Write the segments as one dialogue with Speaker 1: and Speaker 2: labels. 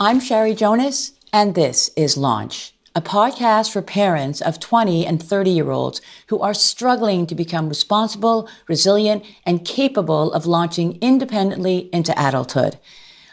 Speaker 1: I'm Sherry Jonas, and this is Launch, a podcast for parents of 20 and 30-year-olds who are struggling to become responsible, resilient, and capable of launching independently into adulthood.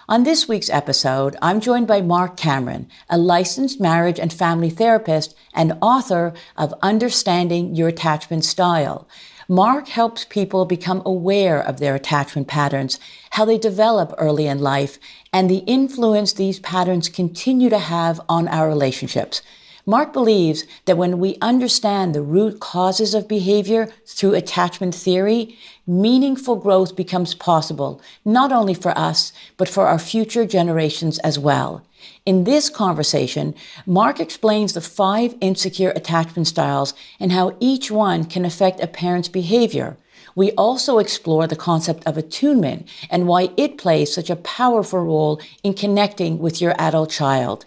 Speaker 1: On this week's episode, I'm joined by Mark Cameron, a licensed marriage and family therapist and author of Understanding Your Attachment Style. Mark helps people become aware of their attachment patterns, how they develop early in life, and the influence these patterns continue to have on our relationships. Mark believes that when we understand the root causes of behavior through attachment theory, meaningful growth becomes possible, not only for us, but for our future generations as well. In this conversation, Mark explains the 5 insecure attachment styles and how each one can affect a parent's behavior. We also explore the concept of attunement and why it plays such a powerful role in connecting with your adult child.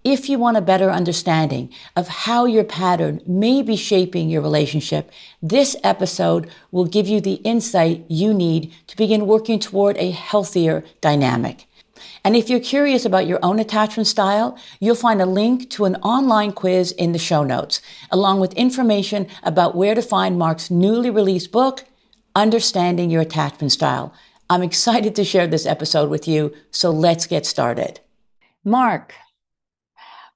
Speaker 1: If you want a better understanding of how your pattern may be shaping your relationship, this episode will give you the insight you need to begin working toward a healthier dynamic. And if you're curious about your own attachment style, you'll find a link to an online quiz in the show notes, along with information about where to find Mark's newly released book, Understanding Your Attachment Style. I'm excited to share this episode with you, so let's get started. Mark,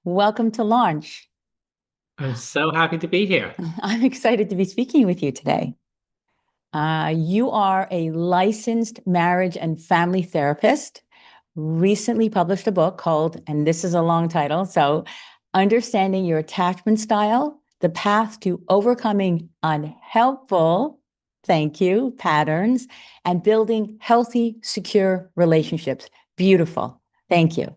Speaker 1: welcome to Launch.
Speaker 2: I'm so happy to be here.
Speaker 1: I'm excited to be speaking with you today. You are a licensed marriage and family therapist, recently published a book called, and this is a long title, so Understanding Your Attachment Style, The Path to Overcoming Unhelpful, thank you, patterns, and Building Healthy, Secure Relationships. Beautiful. Thank you.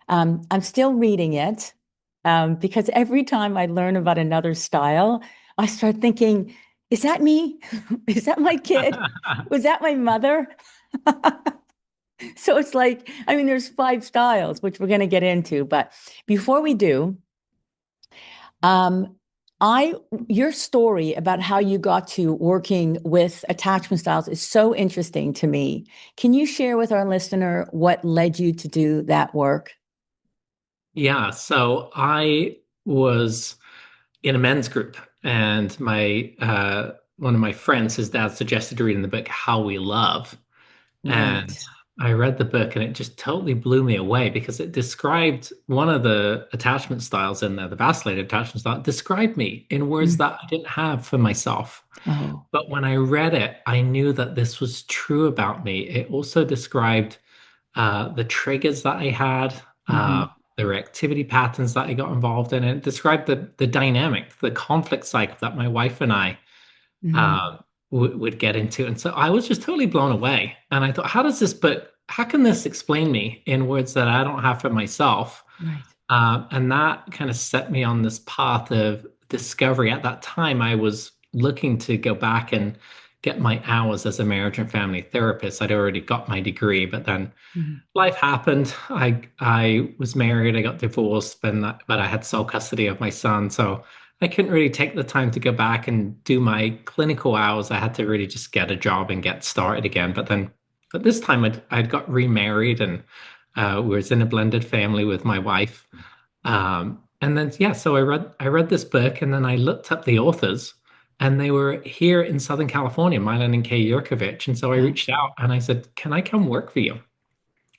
Speaker 1: I'm still reading it because every time I learn about another style, I start thinking, is that me? Is that my kid? Was that my mother? So it's like, I mean, there's 5 styles, which we're going to get into. But before we do, your story about how you got to working with attachment styles is so interesting to me. Can you share with our listener what led you to do that work?
Speaker 2: Yeah, so I was in a men's group, and my one of my friends, his dad suggested reading the book How We Love. And
Speaker 1: Right.
Speaker 2: I read the book and it just totally blew me away because it described one of the attachment styles in there, the vacillated attachment style, described me in words
Speaker 1: Mm.
Speaker 2: that I didn't have for myself.
Speaker 1: Oh.
Speaker 2: But when I read it, I knew that this was true about me. It also described the triggers that I had,
Speaker 1: Hmm.
Speaker 2: the reactivity patterns that I got involved in. It described the dynamic, the conflict cycle that my wife and I
Speaker 1: Hmm.
Speaker 2: uh, would get into. And so I was just totally blown away. And I thought, how can this explain me in words that I don't have for myself?
Speaker 1: Right.
Speaker 2: And that kind of set me on this path of discovery. At that time, I was looking to go back and get my hours as a marriage and family therapist. I'd already got my degree, but then
Speaker 1: Hmm.
Speaker 2: life happened. I was married, I got divorced, but I had sole custody of my son. So I couldn't really take the time to go back and do my clinical hours. I had to really just get a job and get started again. But this time I'd got remarried and was in a blended family with my wife. And then yeah, so I read this book and then I looked up the authors and they were here in Southern California, Milan and Kay Yurkovich. And so I
Speaker 1: Yeah.
Speaker 2: reached out and I said, "Can I come work for you?"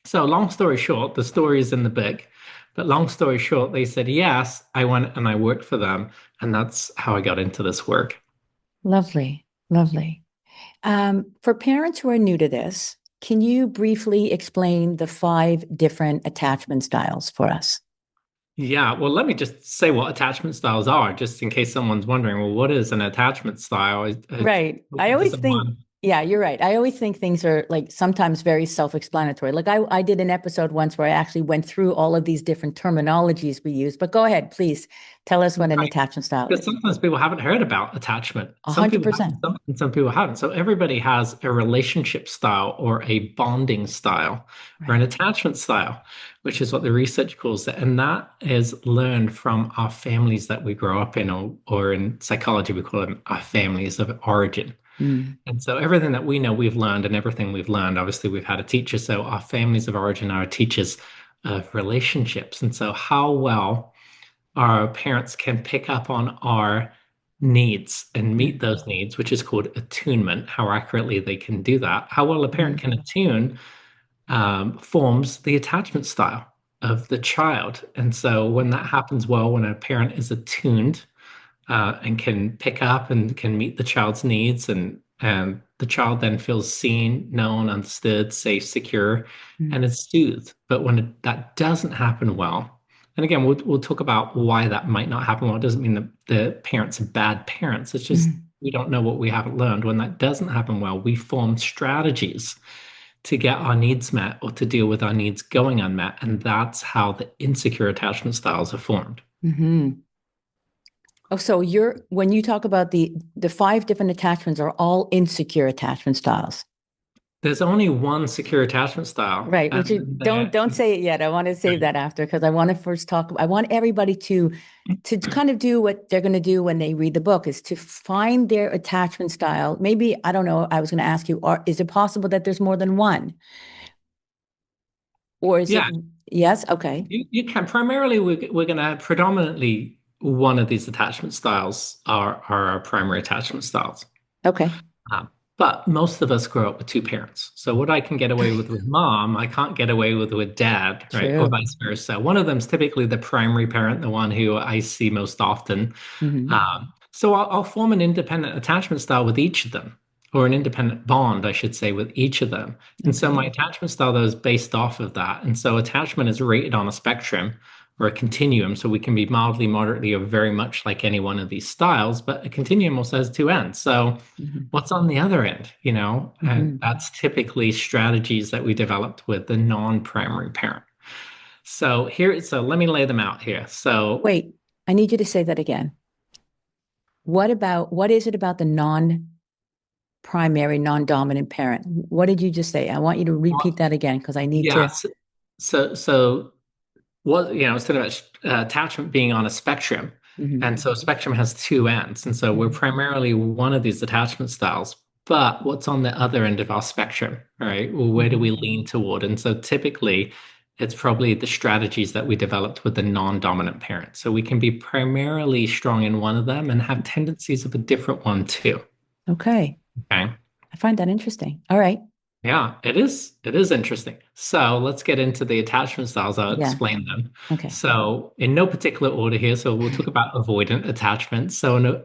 Speaker 2: So long story short, the story is in the book. But long story short, they said yes. I went and I worked for them, and that's how I got into this work.
Speaker 1: Lovely. Lovely. For parents who are new to this, can you briefly explain the 5 different attachment styles for us?
Speaker 2: Yeah, well, let me just say what attachment styles are, just in case someone's wondering, well, what is an attachment style?
Speaker 1: Right. I
Speaker 2: Does
Speaker 1: always think,
Speaker 2: someone
Speaker 1: yeah, you're right. I always think things are like sometimes very self-explanatory. Like I did an episode once where I actually went through all of these different terminologies we use. But go ahead, please tell us what an attachment style
Speaker 2: Because
Speaker 1: is.
Speaker 2: sometimes people haven't heard about attachment.
Speaker 1: A
Speaker 2: Some
Speaker 1: hundred
Speaker 2: people have,
Speaker 1: percent.
Speaker 2: and some people haven't. So everybody has a relationship style or a bonding style or an
Speaker 1: Right.
Speaker 2: attachment style, which is what the research calls it. And that is learned from our families that we grow up in, or in psychology, we call them our families of origin.
Speaker 1: Mm.
Speaker 2: And so everything that we know we've learned and everything we've learned, obviously we've had a teacher. So our families of origin are our teachers. of relationships. And so how well our parents can pick up on our needs and meet those needs, which is called attunement, how accurately they can do that. How well a parent
Speaker 1: Mhm.
Speaker 2: can attune forms the attachment style of the child. And so when that happens well, when a parent is attuned and can pick up and can meet the child's needs, and the child then feels seen, known, understood, safe, secure, and
Speaker 1: Mhm.
Speaker 2: it's soothed. But when that doesn't happen well, and again, we'll talk about why that might not happen well. It doesn't mean that the parents are bad parents. It's just
Speaker 1: Mhm.
Speaker 2: we don't know what we haven't learned. When that doesn't happen well, we form strategies to get our needs met or to deal with our needs going unmet. And that's how the insecure attachment styles are formed.
Speaker 1: Mhm. Oh, so you're when you talk about the five different attachments are all insecure attachment styles.
Speaker 2: There's only one secure attachment style,
Speaker 1: Right, which you
Speaker 2: and
Speaker 1: don't say it yet. I want to save that after because I want to first talk. I want everybody to kind of do what they're going to do when they read the book is to find their attachment style. Maybe I don't know. I was going to ask you, is it possible that there's more than one, or is it?
Speaker 2: yeah,
Speaker 1: Yes. Okay.
Speaker 2: you can primarily we're going to predominantly one of these attachment styles are our primary attachment styles.
Speaker 1: Okay.
Speaker 2: But most of us grow up with two parents. So what I can get away with mom, I can't get away with dad, right? Or
Speaker 1: True.
Speaker 2: vice versa. One of them's typically the primary parent, the one who I see most often.
Speaker 1: Hmm.
Speaker 2: So I'll form an independent attachment style with each of them, or an independent bond, I should say, with each of them. And so
Speaker 1: Okay.
Speaker 2: my attachment style, though, is based off of that. And so attachment is rated on a spectrum or a continuum. So we can be mildly, moderately, or very much like any one of these styles, but a continuum also has two ends. So
Speaker 1: Hmm.
Speaker 2: what's on the other end, and
Speaker 1: Hmm.
Speaker 2: that's typically strategies that we developed with the non-primary parent. So let me lay them out here. So
Speaker 1: Wait, I need you to say that again. What is it about the non-primary, non-dominant parent? What did you just say? I want you to repeat that again because I need to.
Speaker 2: yes, so what I was talking about attachment being on a spectrum,
Speaker 1: Hmm.
Speaker 2: and so a spectrum has two ends, and so we're
Speaker 1: Hmm.
Speaker 2: primarily one of these attachment styles. But what's on the other end of our spectrum, right? Well, where do we
Speaker 1: Hmm.
Speaker 2: lean toward? And so typically, it's probably the strategies that we developed with the non-dominant parent. So we can be primarily strong in one of them and have tendencies of a different one too.
Speaker 1: Okay.
Speaker 2: Okay.
Speaker 1: I find that interesting. All right.
Speaker 2: Yeah, it is. It is interesting. So let's get into the attachment styles. I'll
Speaker 1: Yeah.
Speaker 2: explain them.
Speaker 1: Okay.
Speaker 2: So in no particular order here. So we'll talk about avoidant attachment. So an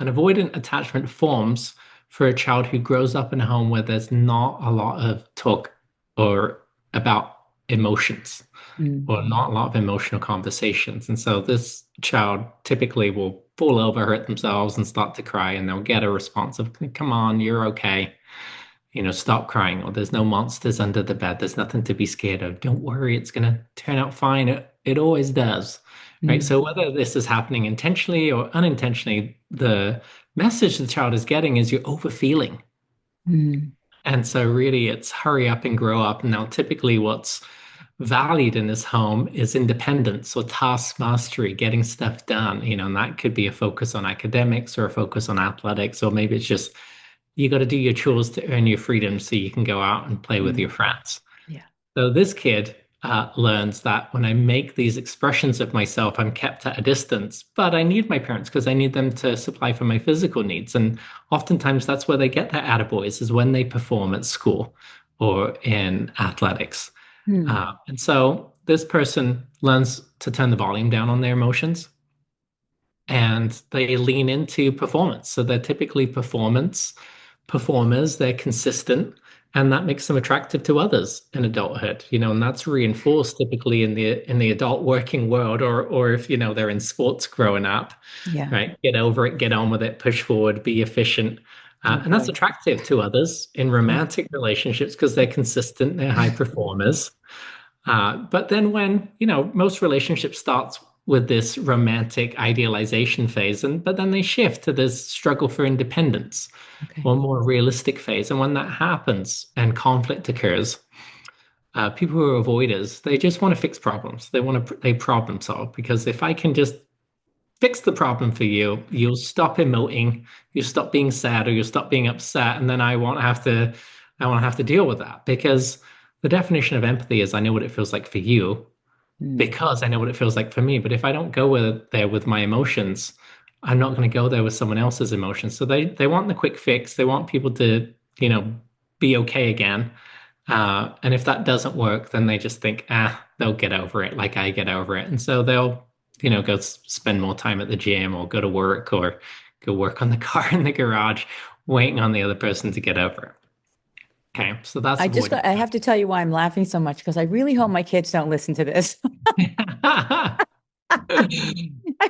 Speaker 2: avoidant attachment forms for a child who grows up in a home where there's not a lot of talk or about emotions
Speaker 1: Mm.
Speaker 2: or not a lot of emotional conversations. And so this child typically will fall over, hurt themselves, and start to cry, and they'll get a response of, "Come on, you're okay. Stop crying," or "There's no monsters under the bed. There's nothing to be scared of. Don't worry, it's gonna turn out fine. It always does." Right?
Speaker 1: Mm.
Speaker 2: So whether this is happening intentionally or unintentionally, the message the child is getting is you're overfeeling.
Speaker 1: Mm.
Speaker 2: And so really it's hurry up and grow up. Now, typically what's valued in this home is independence or task mastery, getting stuff done, and that could be a focus on academics or a focus on athletics, or maybe it's just you got to do your chores to earn your freedom so you can go out and play with your
Speaker 1: Mm.
Speaker 2: friends.
Speaker 1: Yeah.
Speaker 2: So this kid learns that when I make these expressions of myself, I'm kept at a distance, but I need my parents because I need them to supply for my physical needs. And oftentimes that's where they get their attaboys is when they perform at school or in athletics.
Speaker 1: Mm.
Speaker 2: And so this person learns to turn the volume down on their emotions and they lean into performance. So they're typically performers, they're consistent, and that makes them attractive to others in adulthood, and that's reinforced typically in the adult working world, or if they're in sports growing up,
Speaker 1: Yeah.
Speaker 2: right? Get over it, get on with it, push forward, be efficient.
Speaker 1: Oh
Speaker 2: And that's
Speaker 1: boy.
Speaker 2: attractive to others in
Speaker 1: Yeah.
Speaker 2: romantic relationships because they're consistent, they're high performers. But then when, most relationships starts with this romantic idealization phase, but then they shift to this struggle for independence
Speaker 1: Okay.
Speaker 2: or more realistic phase. And when that happens and conflict occurs, people who are avoiders, they just want to fix problems. They problem solve because if I can just fix the problem for you, you'll stop emoting, you'll stop being sad, or you'll stop being upset, and then I won't have to deal with that because the definition of empathy is I know what it feels like for you
Speaker 1: Mm.
Speaker 2: because I know what it feels like for me. But if I don't go there with my emotions, I'm not going to go there with someone else's emotions. So they want the quick fix. They want people to, you know, be okay again. And if that doesn't work, then they just think, they'll get over it like I get over it. And so they'll, go spend more time at the gym or go to work or go work on the car in the garage, waiting on the other person to get over it. Okay, so that's avoidance.
Speaker 1: I have to tell you why I'm laughing so much because I really hope my kids don't listen to this. I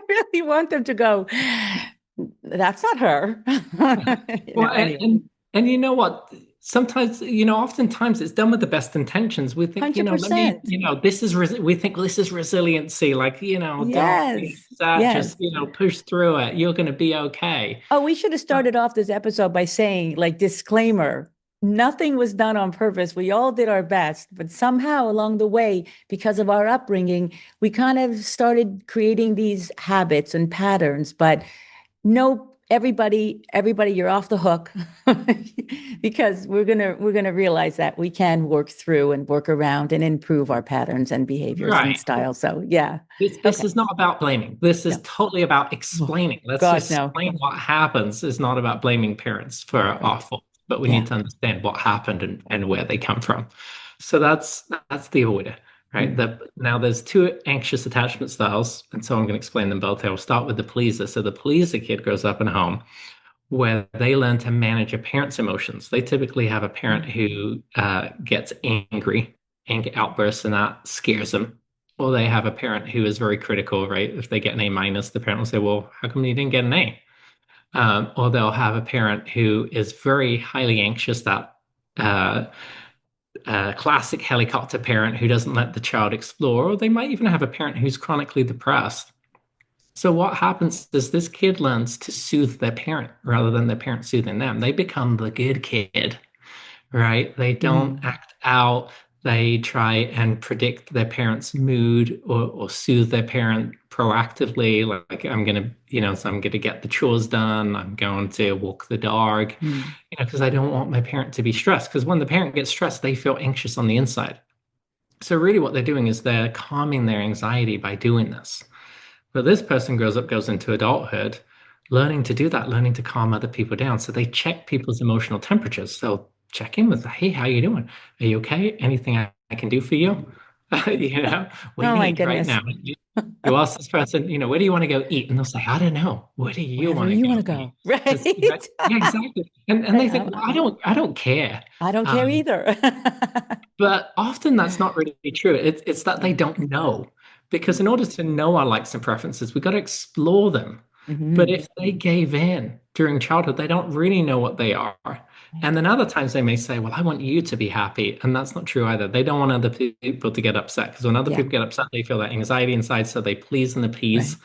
Speaker 1: really want them to go, that's not her.
Speaker 2: Well,
Speaker 1: Anyway,
Speaker 2: and you know what? Sometimes, oftentimes it's done with the best intentions. We think, let me,
Speaker 1: 100%.
Speaker 2: we think, well, this is resiliency. Like, don't be
Speaker 1: Yes.
Speaker 2: sad. Just,
Speaker 1: Yes.
Speaker 2: push through it. You're going to be okay.
Speaker 1: Oh, we should have started off this episode by saying, like, disclaimer, nothing was done on purpose. We all did our best, but somehow along the way, because of our upbringing, we kind of started creating these habits and patterns. But no, everybody, you're off the hook because we're gonna realize that we can work through and work around and improve our patterns and behaviors and
Speaker 2: Right.
Speaker 1: styles. So yeah.
Speaker 2: This
Speaker 1: Okay.
Speaker 2: is not about blaming. This is
Speaker 1: No.
Speaker 2: totally about
Speaker 1: Oh,
Speaker 2: explaining. Let's
Speaker 1: God,
Speaker 2: just
Speaker 1: no.
Speaker 2: explain what happens. It's not about blaming parents for
Speaker 1: Right.
Speaker 2: our fault, but we need
Speaker 1: Yeah.
Speaker 2: to understand what happened and where they come from. So that's the avoider, right?
Speaker 1: Mm.
Speaker 2: Now there's two anxious attachment styles, and so I'm going to explain them both. I'll start with the pleaser. So the pleaser kid grows up in a home where they learn to manage a parent's emotions. They typically have a parent
Speaker 1: Mm.
Speaker 2: who gets angry, anger outbursts, and that scares them. Or they have a parent who is very critical, right? If they get an A minus, the parent will say, well, how come you didn't get an A? Or they'll have a parent who is very highly anxious, that uh, classic helicopter parent who doesn't let the child explore. Or they might even have a parent who's chronically depressed. So what happens is this kid learns to soothe their parent rather than their parent soothing them. They become the good kid, right? They don't
Speaker 1: Mm.
Speaker 2: act out. They try and predict their parent's mood or soothe their parent proactively. Like so I'm gonna get the chores done. I'm going to walk the dog,
Speaker 1: Mm.
Speaker 2: because I don't want my parent to be stressed. Because when the parent gets stressed, they feel anxious on the inside. So really what they're doing is they're calming their anxiety by doing this. But this person grows up, goes into adulthood, learning to do that, learning to calm other people down. So they check people's emotional temperatures. They'll check in with, hey, how you doing? Are you okay? Anything I can do for you? What do you
Speaker 1: Oh my
Speaker 2: need right
Speaker 1: goodness.
Speaker 2: now? You ask this person, where do you want to go eat? And they'll say, I don't know. Where do you
Speaker 1: Wherever
Speaker 2: want to
Speaker 1: you want
Speaker 2: go
Speaker 1: to
Speaker 2: eat?
Speaker 1: go. Right.
Speaker 2: Right? Yeah, exactly. And they
Speaker 1: Right.
Speaker 2: think, well, I don't care.
Speaker 1: I don't care
Speaker 2: Um,
Speaker 1: either.
Speaker 2: but often that's not really true. It's that they don't know. Because in order to know our likes and preferences, we've got to explore them. But
Speaker 1: Mhm.
Speaker 2: if they gave in during childhood, they don't really know what they are. And then other times they may say, well, I want you to be happy. And that's not true either. They don't want other people to get upset because when other
Speaker 1: Yeah.
Speaker 2: people get upset, they feel that anxiety inside. So they please and appease
Speaker 1: Right.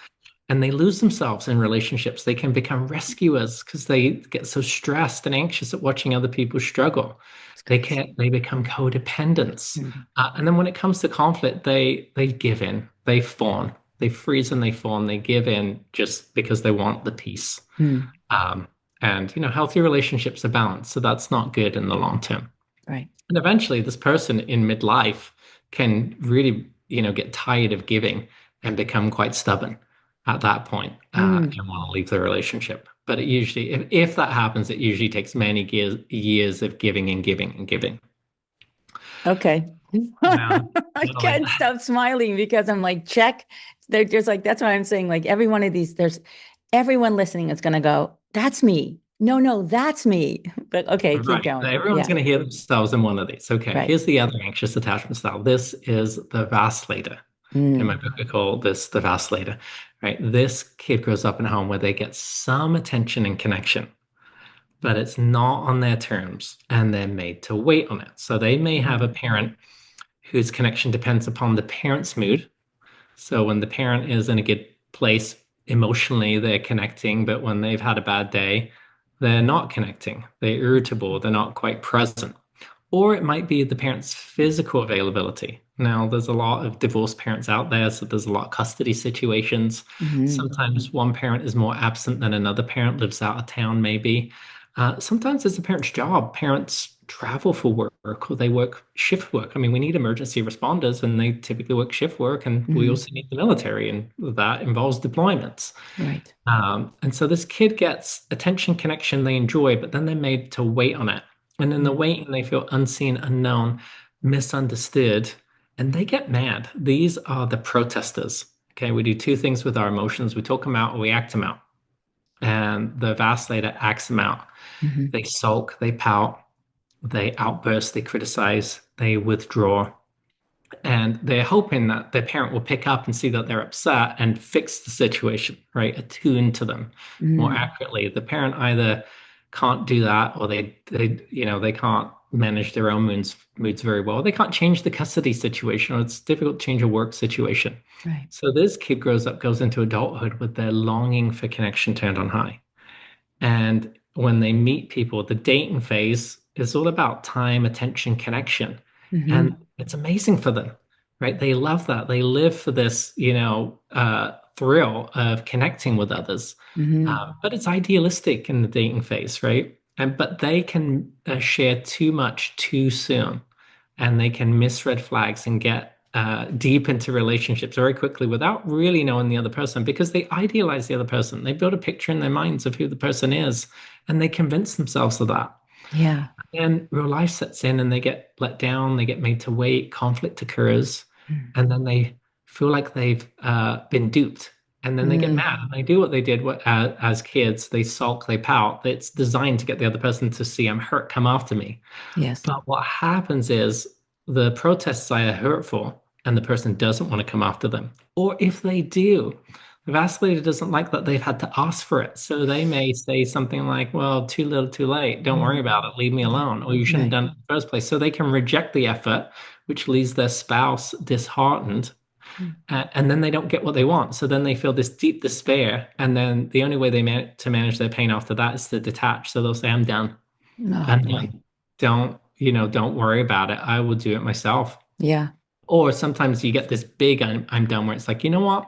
Speaker 2: and they lose themselves in relationships. They can become rescuers because they get so stressed and anxious at watching other people struggle.
Speaker 1: It's crazy.
Speaker 2: They become codependents.
Speaker 1: Mhm.
Speaker 2: And then when it comes to conflict, they give in, they fawn, they freeze and they fawn, they give in just because they want the peace.
Speaker 1: Mm.
Speaker 2: Um, and healthy relationships are balanced, so that's not good in the long term.
Speaker 1: Right.
Speaker 2: And eventually, this person in midlife can really, get tired of giving and become quite stubborn at that point,
Speaker 1: Mm.
Speaker 2: and want to leave the relationship. But it usually, if that happens, it usually takes many years of giving and giving and giving.
Speaker 1: Okay.
Speaker 2: Now,
Speaker 1: I
Speaker 2: like,
Speaker 1: can't stop smiling because I'm like, check. There's like, that's why I'm saying, like, every one of these, there's everyone listening is going to go, that's me. No, no, that's me. But okay, keep
Speaker 2: right.
Speaker 1: going.
Speaker 2: Everyone's
Speaker 1: Yeah.
Speaker 2: going to hear themselves in one of these. Okay,
Speaker 1: Right.
Speaker 2: here's the other anxious attachment style. This is the vacillator. In my
Speaker 1: Mm.
Speaker 2: book, I call this the vacillator, right? This kid grows up in a home where they get some attention and connection, but it's not on their terms and they're made to wait on it. So they may have a
Speaker 1: Mm.
Speaker 2: parent whose connection depends upon the parent's mood. So when the parent is in a good place emotionally, they're connecting, but when they've had a bad day, they're not connecting. They're irritable, they're not quite present. Or it might be the parent's physical availability. Now, there's a lot of divorced parents out there, so there's a lot of custody situations.
Speaker 1: Mhm.
Speaker 2: Sometimes one parent is more absent than another parent, lives out of town, maybe. Sometimes it's a parent's job. Parents travel for work or they work shift work. I mean, we need emergency responders and they typically work shift work, and we
Speaker 1: Hmm.
Speaker 2: also need the military, and that involves deployments.
Speaker 1: Right.
Speaker 2: And so this kid gets attention connection they enjoy, but then they're made to wait on it. And in the
Speaker 1: Mm.
Speaker 2: waiting, they feel unseen, unknown, misunderstood, and they get mad. These are the protesters. Okay, we do two things with our emotions. We talk them out or we act them out. And the vacillator acts them out.
Speaker 1: Hmm.
Speaker 2: They sulk, they pout, they outburst, they criticize, they withdraw. And they're hoping that their parent will pick up and see that they're upset and fix the situation, right? Attune to them more
Speaker 1: Mm.
Speaker 2: accurately. The parent either can't do that, or they can't manage their own moods very well. They can't change the custody situation, or it's difficult to change a work situation.
Speaker 1: Right.
Speaker 2: So this kid grows up, goes into adulthood with their longing for connection turned on high. And when they meet people, the dating phase is all about time, attention, connection. And
Speaker 1: Hmm.
Speaker 2: it's amazing for them, right? They love that. They live for this, thrill of connecting with others.
Speaker 1: Hmm.
Speaker 2: But it's idealistic in the dating phase, right? But they can share too much too soon, and they can miss red flags and get deep into relationships very quickly without really knowing the other person, because they idealize the other person. They build a picture in their minds of who the person is, and they convince themselves of that.
Speaker 1: Yeah.
Speaker 2: And real life sets in and they get let down, they get made to wait, conflict occurs, and then they feel like they've been duped. And then they get
Speaker 1: Mm.
Speaker 2: mad and they do what they did as kids. They sulk, they pout. It's designed to get the other person to see, I'm hurt, come after me.
Speaker 1: Yes.
Speaker 2: But what happens is the protests are hurtful and the person doesn't want to come after them. Or if they do, the vacillator doesn't like that they've had to ask for it. So they may say something like, well, too little, too late. Don't worry
Speaker 1: Mm.
Speaker 2: about it. Leave me
Speaker 1: Yeah.
Speaker 2: alone. Or you shouldn't have
Speaker 1: Right.
Speaker 2: done it in the first place. So they can reject the effort, which leaves their spouse disheartened.
Speaker 1: Mm.
Speaker 2: And then they don't get what they want. So then they feel this deep despair. And then the only way to manage their pain after that is to detach. So they'll say, I'm done.
Speaker 1: Oh
Speaker 2: I'm
Speaker 1: boy.
Speaker 2: done. Don't worry about it. I will do it myself.
Speaker 1: Yeah.
Speaker 2: Or sometimes you get this big I'm done where it's like, you know what?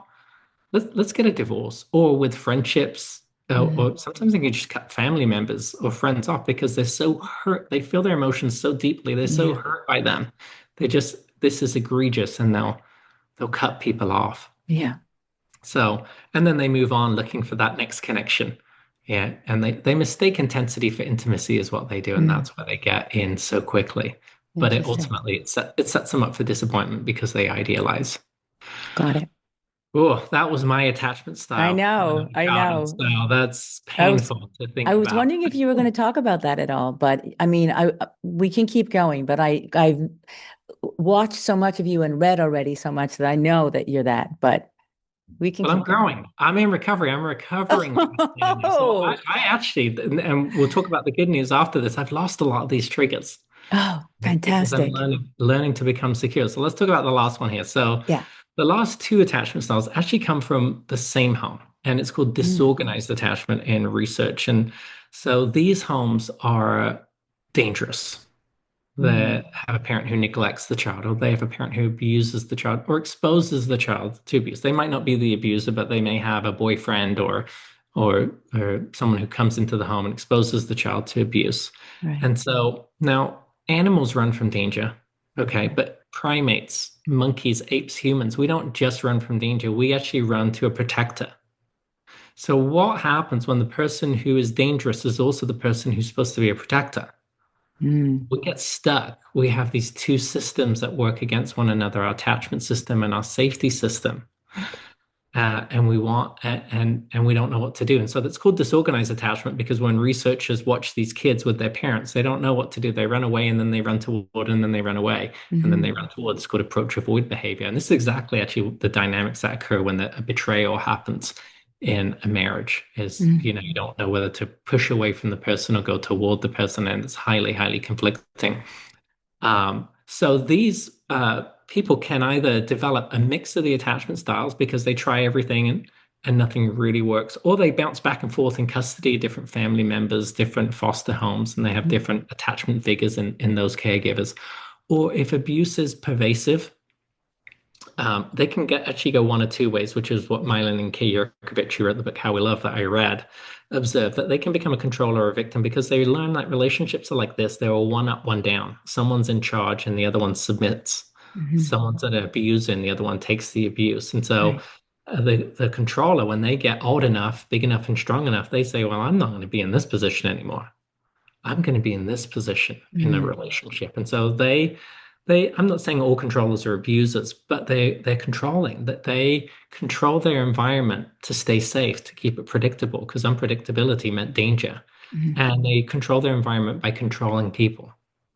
Speaker 2: Let's get a divorce. Or with friendships,
Speaker 1: Mm.
Speaker 2: or sometimes you can just cut family members or friends off because they're so hurt. They feel their emotions so deeply. They're so
Speaker 1: Yeah.
Speaker 2: hurt by them. This is egregious, and they'll cut people off.
Speaker 1: Yeah.
Speaker 2: So, and then they move on looking for that next connection. Yeah. And they mistake intensity for intimacy is what they do. And
Speaker 1: Mm.
Speaker 2: that's why they get in so quickly. But
Speaker 1: Interesting.
Speaker 2: ultimately it sets them up for disappointment because they idealize.
Speaker 1: Got it.
Speaker 2: Oh, that was my attachment
Speaker 1: I
Speaker 2: style,
Speaker 1: know. I
Speaker 2: childhood
Speaker 1: know.
Speaker 2: style. That's
Speaker 1: I was
Speaker 2: painful to
Speaker 1: I
Speaker 2: think
Speaker 1: was
Speaker 2: about.
Speaker 1: wondering if you were going to talk about that at all, but I mean, I we can keep going, but I've watched so much of you and read already so much that I know that you're that, but we can
Speaker 2: Well, I'm
Speaker 1: keep going.
Speaker 2: growing. I'm in recovery. I'm a recovering procrastinator. So
Speaker 1: Oh,
Speaker 2: I actually, and we'll talk about the good news after this. I've lost a lot of these triggers.
Speaker 1: oh,
Speaker 2: Right, because I'm
Speaker 1: fantastic.
Speaker 2: learning to become secure. So let's talk about the last one here. So
Speaker 1: Yeah.
Speaker 2: the last two attachment styles actually come from the same home, and it's called
Speaker 1: Mm.
Speaker 2: disorganized attachment in research. And so these homes are dangerous.
Speaker 1: Mm.
Speaker 2: They have a parent who neglects the child, or they have a parent who abuses the child or exposes the child to abuse. They might not be the abuser, but they may have a boyfriend or someone who comes into the home and exposes the child to abuse.
Speaker 1: Right.
Speaker 2: And so now animals run from danger, okay, but primates, monkeys, apes, humans, we don't just run from danger. We actually run to a protector. So what happens when the person who is dangerous is also the person who's supposed to be a protector?
Speaker 1: Mm.
Speaker 2: We get stuck. We have these two systems that work against one another, our attachment system and our safety system.
Speaker 1: Right.
Speaker 2: And we want and we don't know what to do. And so that's called disorganized attachment, because when researchers watch these kids with their parents, they don't know what to do. They run away and then they run toward and then they run away and then they
Speaker 1: Hmm.
Speaker 2: run toward. It's called approach avoid behavior. And this is exactly actually the dynamics that occur when a betrayal happens in a marriage is,
Speaker 1: Mm.
Speaker 2: you don't know whether to push away from the person or go toward the person, and it's highly, highly conflicting. So these people can either develop a mix of the attachment styles because they try everything and nothing really works, or they bounce back and forth in custody, different family members, different foster homes, and they have different attachment figures in those caregivers. Or if abuse is pervasive, They can actually go one or two ways, which is what Mylan and Kay Yerkovich, who wrote the book How We Love that I read, observed that they can become a controller or a victim because they learn that relationships are like this. They're all one up, one down. Someone's in charge and the other one submits.
Speaker 1: Hmm.
Speaker 2: Someone's an abuser and the other one takes the abuse. And so
Speaker 1: Right.
Speaker 2: the controller, when they get old enough, big enough, and strong enough, they say, well, I'm not going to be in this position anymore. I'm going to be in this position in a
Speaker 1: Mm.
Speaker 2: relationship. And so I'm not saying all controllers are abusers, but they're controlling, that they control their environment to stay safe, to keep it predictable, because unpredictability meant danger.
Speaker 1: Mhm.
Speaker 2: And they control their environment by controlling people.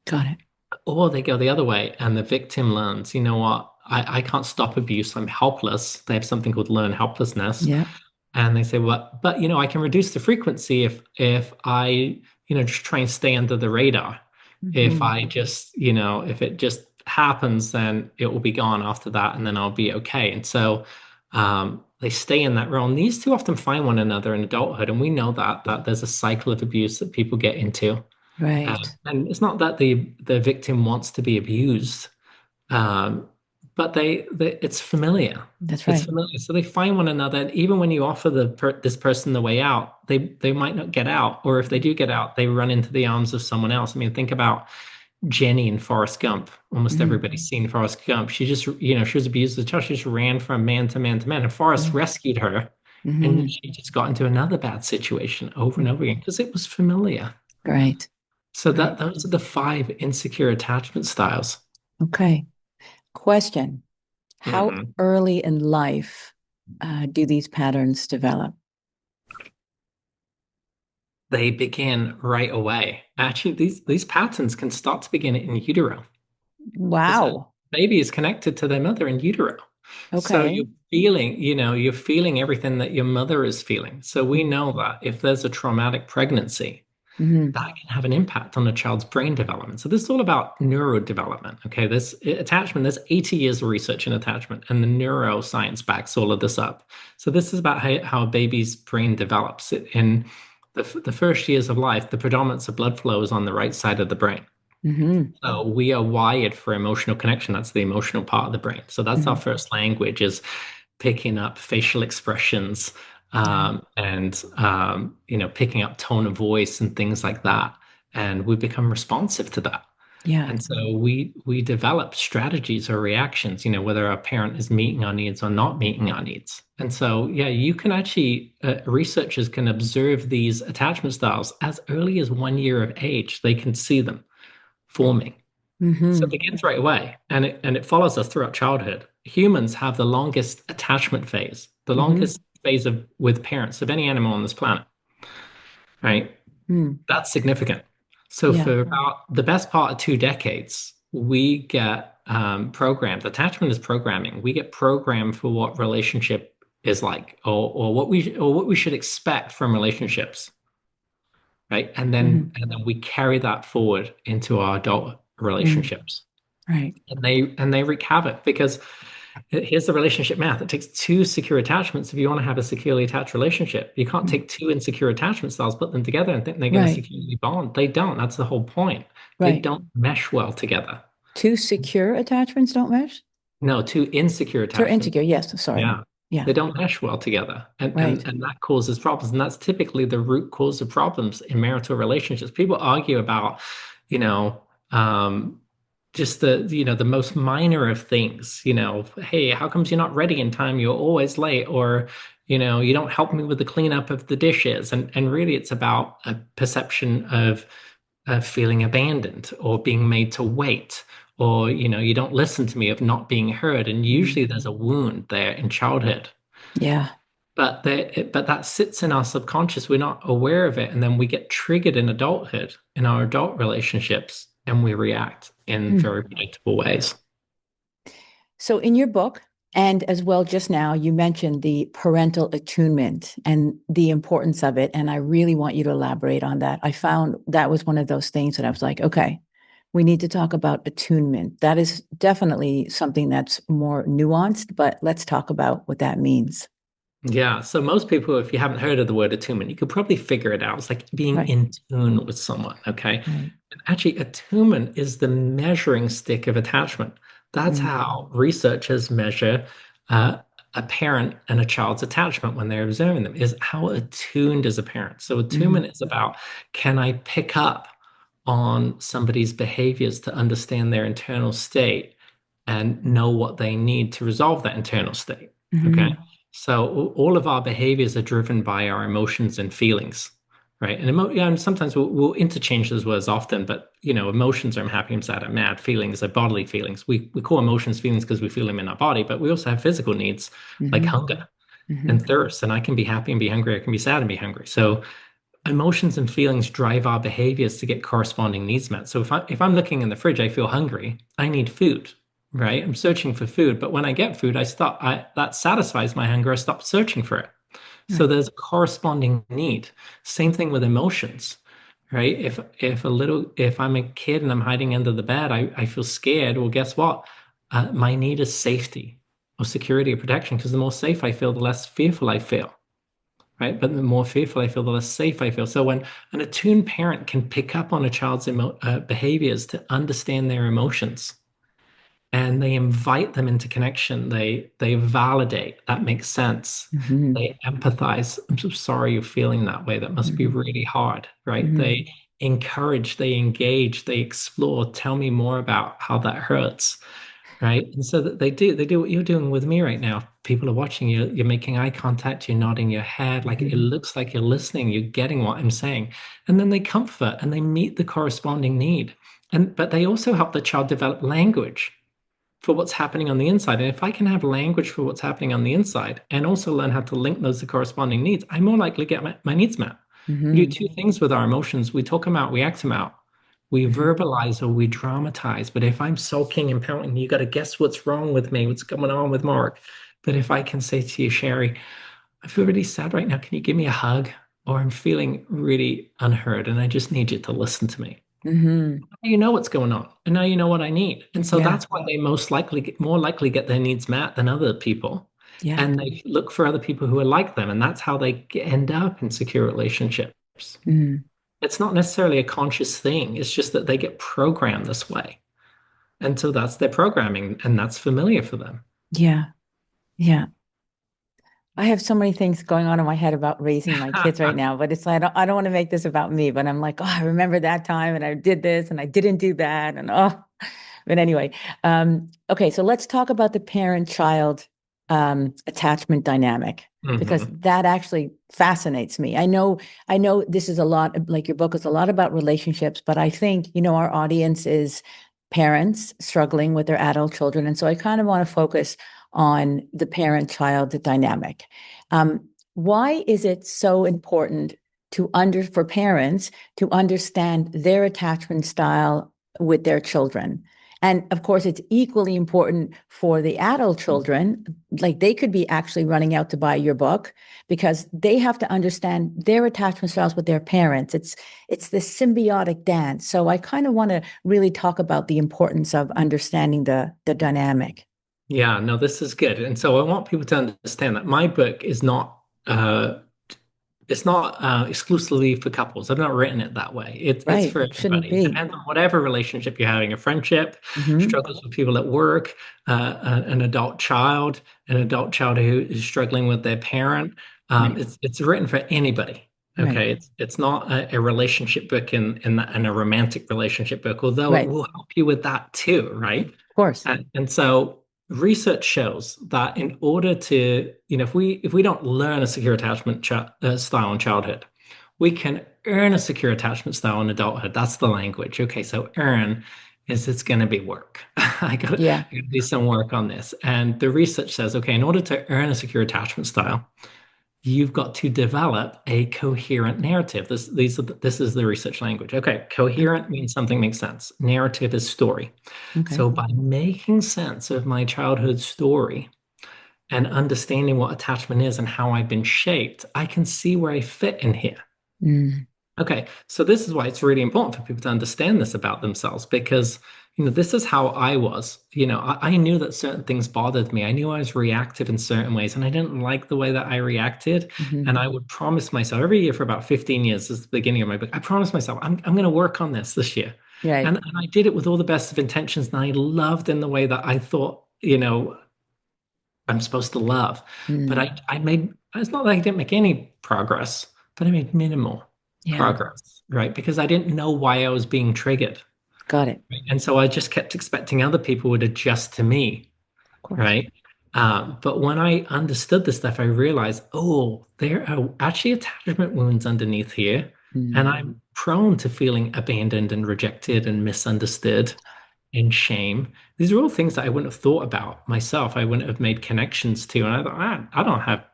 Speaker 1: Got it.
Speaker 2: Or they go the other way and the victim learns, you know what, I can't stop abuse. I'm helpless. They have something called learn helplessness.
Speaker 1: Yeah.
Speaker 2: And they say, well, but I can reduce the frequency if I, just try and stay under the radar. If
Speaker 1: Hmm.
Speaker 2: I just, if it just happens, then it will be gone after that, and then I'll be okay. And so they stay in that role. And these two often find one another in adulthood, and we know that there's a cycle of abuse that people get into.
Speaker 1: Right.
Speaker 2: And it's not that the victim wants to be abused, um, but it's familiar.
Speaker 1: That's
Speaker 2: It's
Speaker 1: right.
Speaker 2: familiar. So they find one another. And even when you offer this person the way out, they might not get out. Or if they do get out, they run into the arms of someone else. I mean, think about Jenny in Forrest Gump. Almost
Speaker 1: Hmm.
Speaker 2: everybody's seen Forrest Gump. She just, she was abused as a child. She just ran from man to man to man. And Forrest rescued her. And
Speaker 1: Hmm.
Speaker 2: she just got into another bad situation over and over again because it was familiar.
Speaker 1: Right.
Speaker 2: So
Speaker 1: Right.
Speaker 2: those are the five insecure attachment styles.
Speaker 1: Okay. Question. How
Speaker 2: Mhm.
Speaker 1: early in life do these patterns develop?
Speaker 2: They begin right away. Actually, these patterns can start to begin in utero because a
Speaker 1: Wow.
Speaker 2: baby is connected to their mother in utero. So
Speaker 1: Okay.
Speaker 2: you're feeling everything that your mother is feeling. So we know that if there's a traumatic pregnancy,
Speaker 1: Hmm.
Speaker 2: that can have an impact on a child's brain development. So this is all about neurodevelopment. Okay, this attachment, there's 80 years of research in attachment, and the neuroscience backs all of this up. So this is about how a baby's brain develops. In the first years of life, the predominance of blood flow is on the right side of the brain.
Speaker 1: Hmm.
Speaker 2: So we are wired for emotional connection. That's the emotional part of the brain. So that's our
Speaker 1: Hmm.
Speaker 2: first language, is picking up facial expressions,
Speaker 1: Right.
Speaker 2: and picking up tone of voice and things like that. And we become responsive to that.
Speaker 1: Yeah.
Speaker 2: And so we develop strategies or reactions, whether our parent is meeting our needs or not meeting our needs. And so, yeah, you can actually, researchers can observe these attachment styles as early as 1 year of age. They can see them forming. So it
Speaker 1: Hmm.
Speaker 2: begins right away, and it follows us throughout childhood. Humans have the longest attachment phase, the
Speaker 1: Hmm.
Speaker 2: longest phase of with parents of any animal on this planet, right?
Speaker 1: Mm.
Speaker 2: That's significant. So
Speaker 1: Yeah.
Speaker 2: for about the best part of 2 decades, we get programmed. Attachment is programming. We get programmed for what relationship is like, or what we should expect from relationships, right? And then
Speaker 1: Hmm.
Speaker 2: and then we carry that forward into our adult
Speaker 1: Mm.
Speaker 2: relationships.
Speaker 1: Right.
Speaker 2: And they wreak havoc because here's the relationship math. It takes two secure attachments if you want to have a securely attached relationship. You can't
Speaker 1: Mm.
Speaker 2: take two insecure attachment styles, put them together and think they're going to
Speaker 1: Right.
Speaker 2: securely bond. They don't. That's the whole point. They
Speaker 1: Right.
Speaker 2: don't mesh well together.
Speaker 1: Two secure attachments don't mesh?
Speaker 2: No, two insecure
Speaker 1: They're
Speaker 2: attachments.
Speaker 1: insecure. Yes. Sorry.
Speaker 2: Yeah.
Speaker 1: Yeah.
Speaker 2: They don't mesh well together. And, and
Speaker 1: Right.
Speaker 2: and that causes problems. And that's typically the root cause of problems in marital relationships. People argue about, you know, um, just the most minor of things, hey, how comes you're not ready in time? You're always late, or, you don't help me with the cleanup of the dishes. And really it's about a perception of feeling abandoned or being made to wait, or you don't listen to me, of not being heard. And
Speaker 1: Mm.
Speaker 2: usually there's a wound there in childhood,
Speaker 1: Yeah.
Speaker 2: but that sits in our subconscious. We're not aware of it, and then we get triggered in adulthood, in our adult relationships, and we react in
Speaker 1: Mm.
Speaker 2: very predictable ways.
Speaker 1: So in your book, and as well just now, you mentioned the parental attunement and the importance of it. And I really want you to elaborate on that. I found that was one of those things that I was like, okay, we need to talk about attunement. That is definitely something that's more nuanced, but let's talk about what that means.
Speaker 2: Yeah, so most people, if you haven't heard of the word attunement, you could probably figure it out. It's like being
Speaker 1: Right.
Speaker 2: in tune with someone, okay?
Speaker 1: Right.
Speaker 2: And actually, attunement is the measuring stick of attachment. That's
Speaker 1: Mm-hmm.
Speaker 2: how researchers measure uh, a parent and a child's attachment when they're observing them, is how attuned is a parent. So
Speaker 1: Mm-hmm.
Speaker 2: attunement is about, can I pick up on somebody's behaviors to understand their internal state and know what they need to resolve that internal state? Okay.
Speaker 1: Mm-hmm.
Speaker 2: So all of our behaviors are driven by our emotions and feelings, right? And yeah, and sometimes we'll interchange those words often, but emotions are I'm happy, I'm sad, I'm mad. Feelings are bodily feelings. We call emotions feelings because we feel them in our body, but we also have physical needs like
Speaker 1: Mm-hmm.
Speaker 2: hunger
Speaker 1: Mm-hmm.
Speaker 2: and thirst. And I can be happy and be hungry. I can be sad and be hungry. So emotions and feelings drive our behaviors to get corresponding needs met. So if I'm looking in the fridge, I feel hungry, I need food, right? I'm searching for food, but when I get food, that satisfies my hunger. I stop searching for it. So
Speaker 1: Right.
Speaker 2: there's a corresponding need. Same thing with emotions, right? If I'm a kid and I'm hiding under the bed, I feel scared. Well, guess what? My need is safety or security or protection, because the more safe I feel, the less fearful I feel, right? But the more fearful I feel, the less safe I feel. So when an attuned parent can pick up on a child's behaviors to understand their emotions, and they invite them into connection, they validate, that makes sense.
Speaker 1: Mm-hmm.
Speaker 2: They empathize. I'm so sorry you're feeling that way. That must be
Speaker 1: Mm-hmm.
Speaker 2: really hard, right?
Speaker 1: Mm-hmm.
Speaker 2: They encourage, they engage, they explore. Tell me more about how that hurts, right? And so that they do what you're doing with me right now. People are watching you, you're making eye contact, you're nodding your head, like it
Speaker 1: Mm-hmm.
Speaker 2: looks like you're listening, you're getting what I'm saying. And then they comfort and they meet the corresponding need. But they also help the child develop language for what's happening on the inside. And if I can have language for what's happening on the inside and also learn how to link those to corresponding needs, I'm more likely to get my needs met. We do
Speaker 1: Mm-hmm.
Speaker 2: two things with our emotions. We talk them out, we act them out. We
Speaker 1: Mm-hmm.
Speaker 2: verbalize or we dramatize. But if I'm sulking and pouting, you got to guess what's wrong with me, what's going on with Mark. But if I can say to you, Sherry, I feel really sad right now. Can you give me a hug? Or I'm feeling really unheard and I just need you to listen to me.
Speaker 1: Mm-hmm.
Speaker 2: You know what's going on, and now you know what I need. And so
Speaker 1: Yeah.
Speaker 2: that's why they more likely get their needs met than other people.
Speaker 1: Yeah.
Speaker 2: And they look for other people who are like them. And that's how they end up in secure relationships.
Speaker 1: Mm-hmm.
Speaker 2: It's not necessarily a conscious thing. It's just that they get programmed this way. And so that's their programming, and that's familiar for them.
Speaker 1: Yeah. Yeah. I have so many things going on in my head about raising my kids right now, but it's like I don't want to make this about me, but I'm like, oh, I remember that time and I did this and I didn't do that. And but anyway, okay, so let's talk about the parent-child attachment dynamic because
Speaker 2: Hmm.
Speaker 1: that actually fascinates me. I know this is a lot, like your book is a lot about relationships, but I think, our audience is parents struggling with their adult children. And so I kind of want to focus on the parent-child dynamic. Why is it so important for parents to understand their attachment style with their children? And of course, it's equally important for the adult children. Like they could be actually running out to buy your book because they have to understand their attachment styles with their parents. It's this symbiotic dance. So I kind of want to really talk about the importance of understanding the dynamic.
Speaker 2: Yeah, no, this is good. And so I want people to understand that my book is not exclusively for couples. I've not written it that way. It's
Speaker 1: Right.
Speaker 2: for
Speaker 1: Shouldn't
Speaker 2: everybody. It
Speaker 1: be.
Speaker 2: depends on whatever relationship you're having, a friendship,
Speaker 1: Hmm.
Speaker 2: struggles with people at work, an adult child who is struggling with their parent.
Speaker 1: Right.
Speaker 2: It's written for anybody.
Speaker 1: Right.
Speaker 2: Okay, it's not a relationship book and a romantic relationship book, although it
Speaker 1: Right.
Speaker 2: will help you with that too, right?
Speaker 1: Of course.
Speaker 2: And so research shows that in order to, if we don't learn a secure attachment style in childhood, we can earn a secure attachment style in adulthood. That's the language. Okay, so earn is it's going to be work.
Speaker 1: Yeah.
Speaker 2: I got to do some work on this. And the research says, okay, in order to earn a secure attachment style, you've got to develop a coherent narrative. This is the research language. Okay, coherent means something makes sense. Narrative is story.
Speaker 1: Okay.
Speaker 2: So by making sense of my childhood story and understanding what attachment is and how I've been shaped, I can see where I fit in here.
Speaker 1: Mm.
Speaker 2: Okay, so this is why it's really important for people to understand this about themselves because, this is how I was. I knew that certain things bothered me. I knew I was reactive in certain ways, and I didn't like the way that I reacted.
Speaker 1: Hmm.
Speaker 2: And I would promise myself every year for about 15 years, this is the beginning of my book, I promised myself, I'm going to work on this year.
Speaker 1: Right.
Speaker 2: And I did it with all the best of intentions, and I loved in the way that I thought, I'm supposed to love. But
Speaker 1: Mm.
Speaker 2: I made, it's not that I didn't make any progress, but I made minimal
Speaker 1: Yeah.
Speaker 2: progress, right? Because I didn't know why I was being triggered.
Speaker 1: Got it.
Speaker 2: Right? And so I just kept expecting other people would adjust to me,
Speaker 1: Of course.
Speaker 2: right? But when I understood this stuff, I realized, oh, there are actually attachment wounds underneath here. And
Speaker 1: Mm.
Speaker 2: I'm prone to feeling abandoned and rejected and misunderstood and shame. These are all things that I wouldn't have thought about myself. I wouldn't have made connections to. And I thought, I don't have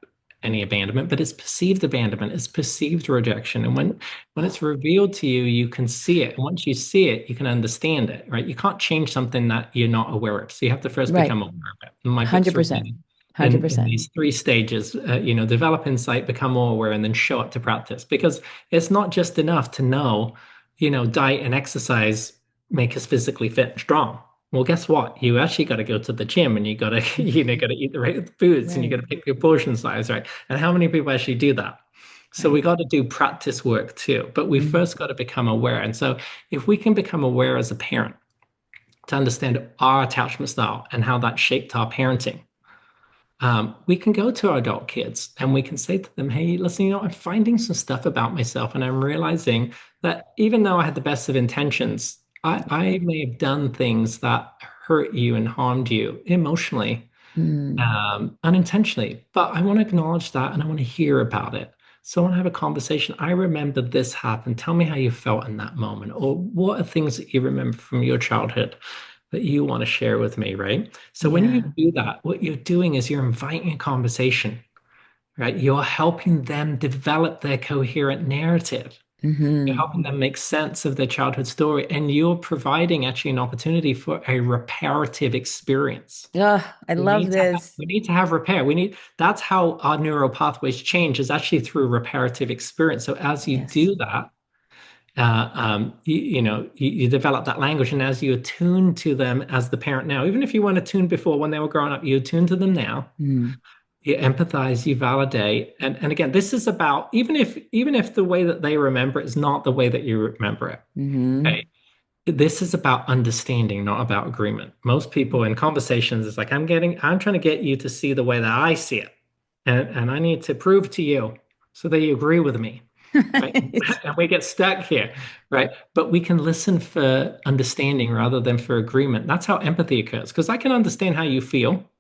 Speaker 2: any abandonment, but it's perceived abandonment, it's perceived rejection. And when it's revealed to you, you can see it. And once you see it, you can understand it, right? You can't change something that you're not aware of. So you have to first
Speaker 1: Right.
Speaker 2: become aware of it. And my books are
Speaker 1: 100%.
Speaker 2: written in
Speaker 1: 100%.
Speaker 2: these three stages, develop insight, become more aware, and then show up to practice. Because it's not just enough to know, diet and exercise make us physically fit and strong. Well, guess what? You actually got to go to the gym and you got to, got to eat the right foods and you got
Speaker 1: Right.
Speaker 2: to pick your portion size, right? And how many people actually do that? So we
Speaker 1: Right.
Speaker 2: got to do practice work too, but we
Speaker 1: Mm.
Speaker 2: first got to become aware. And so if we can become aware as a parent to understand our attachment style and how that shaped our parenting, we can go to our adult kids and we can say to them, hey, listen, I'm finding some stuff about myself and I'm realizing that even though I had the best of intentions, I may have done things that hurt you and harmed you emotionally,
Speaker 1: Mm.
Speaker 2: unintentionally. But I want to acknowledge that and I want to hear about it. So I want to have a conversation. I remember this happened. Tell me how you felt in that moment, or what are things that you remember from your childhood that you want to share with me, right? So when you
Speaker 1: Yeah.
Speaker 2: do that, what you're doing is you're inviting a conversation, right? You're helping them develop their coherent narrative. You're
Speaker 1: Hmm.
Speaker 2: helping them make sense of their childhood story, and you're providing actually an opportunity for a reparative experience.
Speaker 1: Oh, I love this.
Speaker 2: We need to have repair. That's how our neural pathways change is actually through reparative experience. So as you
Speaker 1: Yes.
Speaker 2: do that, you develop that language, and as you attune to them as the parent now, even if you weren't attuned before when they were growing up, you attune to them now.
Speaker 1: Mm.
Speaker 2: You empathize, you validate, and again, this is about even if the way that they remember it is not the way that you remember it.
Speaker 1: Hmm.
Speaker 2: Okay, this is about understanding, not about agreement. Most people in conversations, it's like I'm trying to get you to see the way that I see it, and I need to prove to you so that you agree with me, right? And we get stuck here, right? But we can listen for understanding rather than for agreement. That's how empathy occurs, because I can understand how you feel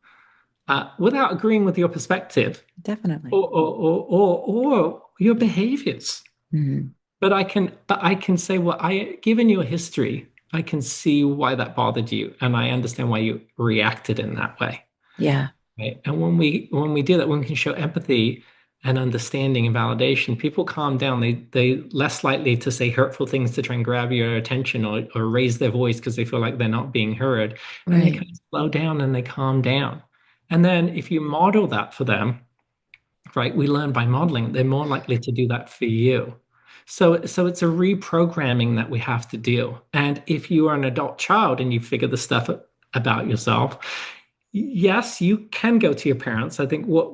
Speaker 2: without agreeing with your perspective
Speaker 1: Definitely.
Speaker 2: or your behaviors.
Speaker 1: Hmm.
Speaker 2: But I can say, well, given your history, I can see why that bothered you, and I understand why you reacted in that way.
Speaker 1: Yeah.
Speaker 2: Right. And when we do that, when we can show empathy and understanding and validation, people calm down. They less likely to say hurtful things to try and grab your attention or raise their voice because they feel like they're not being heard. And they
Speaker 1: Right.
Speaker 2: kind of slow down and they calm down. And then if you model that for them, right, we learn by modeling, they're more likely to do that for you. So it's a reprogramming that we have to do. And if you are an adult child and you figure the stuff about yourself, yes, you can go to your parents. I think what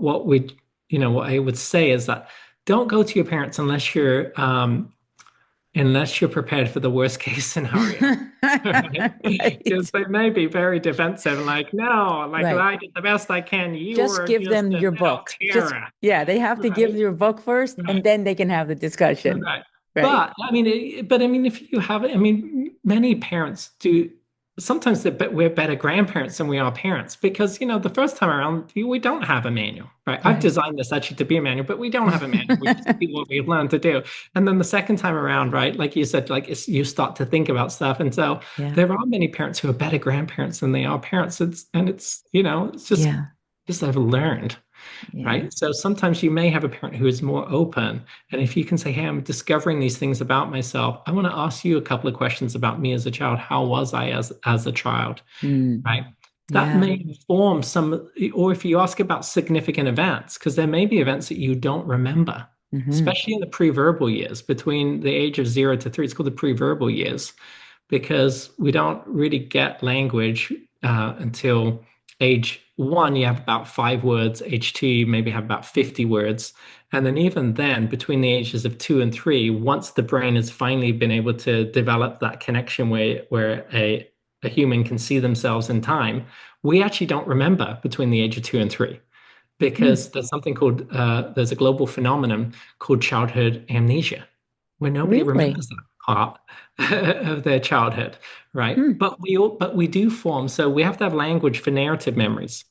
Speaker 2: I would say is that don't go to your parents unless you're prepared for the worst case scenario. Because
Speaker 1: Right.
Speaker 2: they may be very defensive, like, no, like
Speaker 1: Right.
Speaker 2: I did the best I can. You
Speaker 1: Just
Speaker 2: were
Speaker 1: give
Speaker 2: just
Speaker 1: them
Speaker 2: a
Speaker 1: your
Speaker 2: little
Speaker 1: book. Just,
Speaker 2: terror.
Speaker 1: yeah, they have to give
Speaker 2: Right,
Speaker 1: your book first and
Speaker 2: right,
Speaker 1: then they can have the discussion.
Speaker 2: right.
Speaker 1: Right.
Speaker 2: But I mean, if you have it, I mean, many parents do. Sometimes we're better grandparents than we are parents because, the first time around, we don't have a manual, right? I've
Speaker 1: Right.
Speaker 2: designed this actually to be a manual, but we don't have a manual. We just do what we've learned to do. And then the second time around, right, like you said, like you start to think about stuff. And so
Speaker 1: Yeah.
Speaker 2: there are many parents who are better grandparents than they are parents. It's
Speaker 1: Yeah.
Speaker 2: just I've learned.
Speaker 1: Yeah.
Speaker 2: Right. So sometimes you may have a parent who is more open. And if you can say, hey, I'm discovering these things about myself, I want to ask you a couple of questions about me as a child. How was I as a child?
Speaker 1: Mm.
Speaker 2: Right. That
Speaker 1: Yeah.
Speaker 2: may inform or if you ask about significant events, because there may be events that you don't remember,
Speaker 1: Hmm.
Speaker 2: especially in the pre-verbal years between the age of 0 to 3. It's called the pre-verbal years because we don't really get language until age one, you have about 5 words. Age two, you maybe have about 50 words. And then even then, between the ages of 2 and 3, once the brain has finally been able to develop that connection where a human can see themselves in time, we actually don't remember between the age of 2 and 3
Speaker 1: Hmm.
Speaker 2: because there's a global phenomenon called childhood amnesia, where nobody
Speaker 1: Really?
Speaker 2: remembers that part of their childhood, right?
Speaker 1: Hmm.
Speaker 2: But we do form. So we have to have language for narrative memories,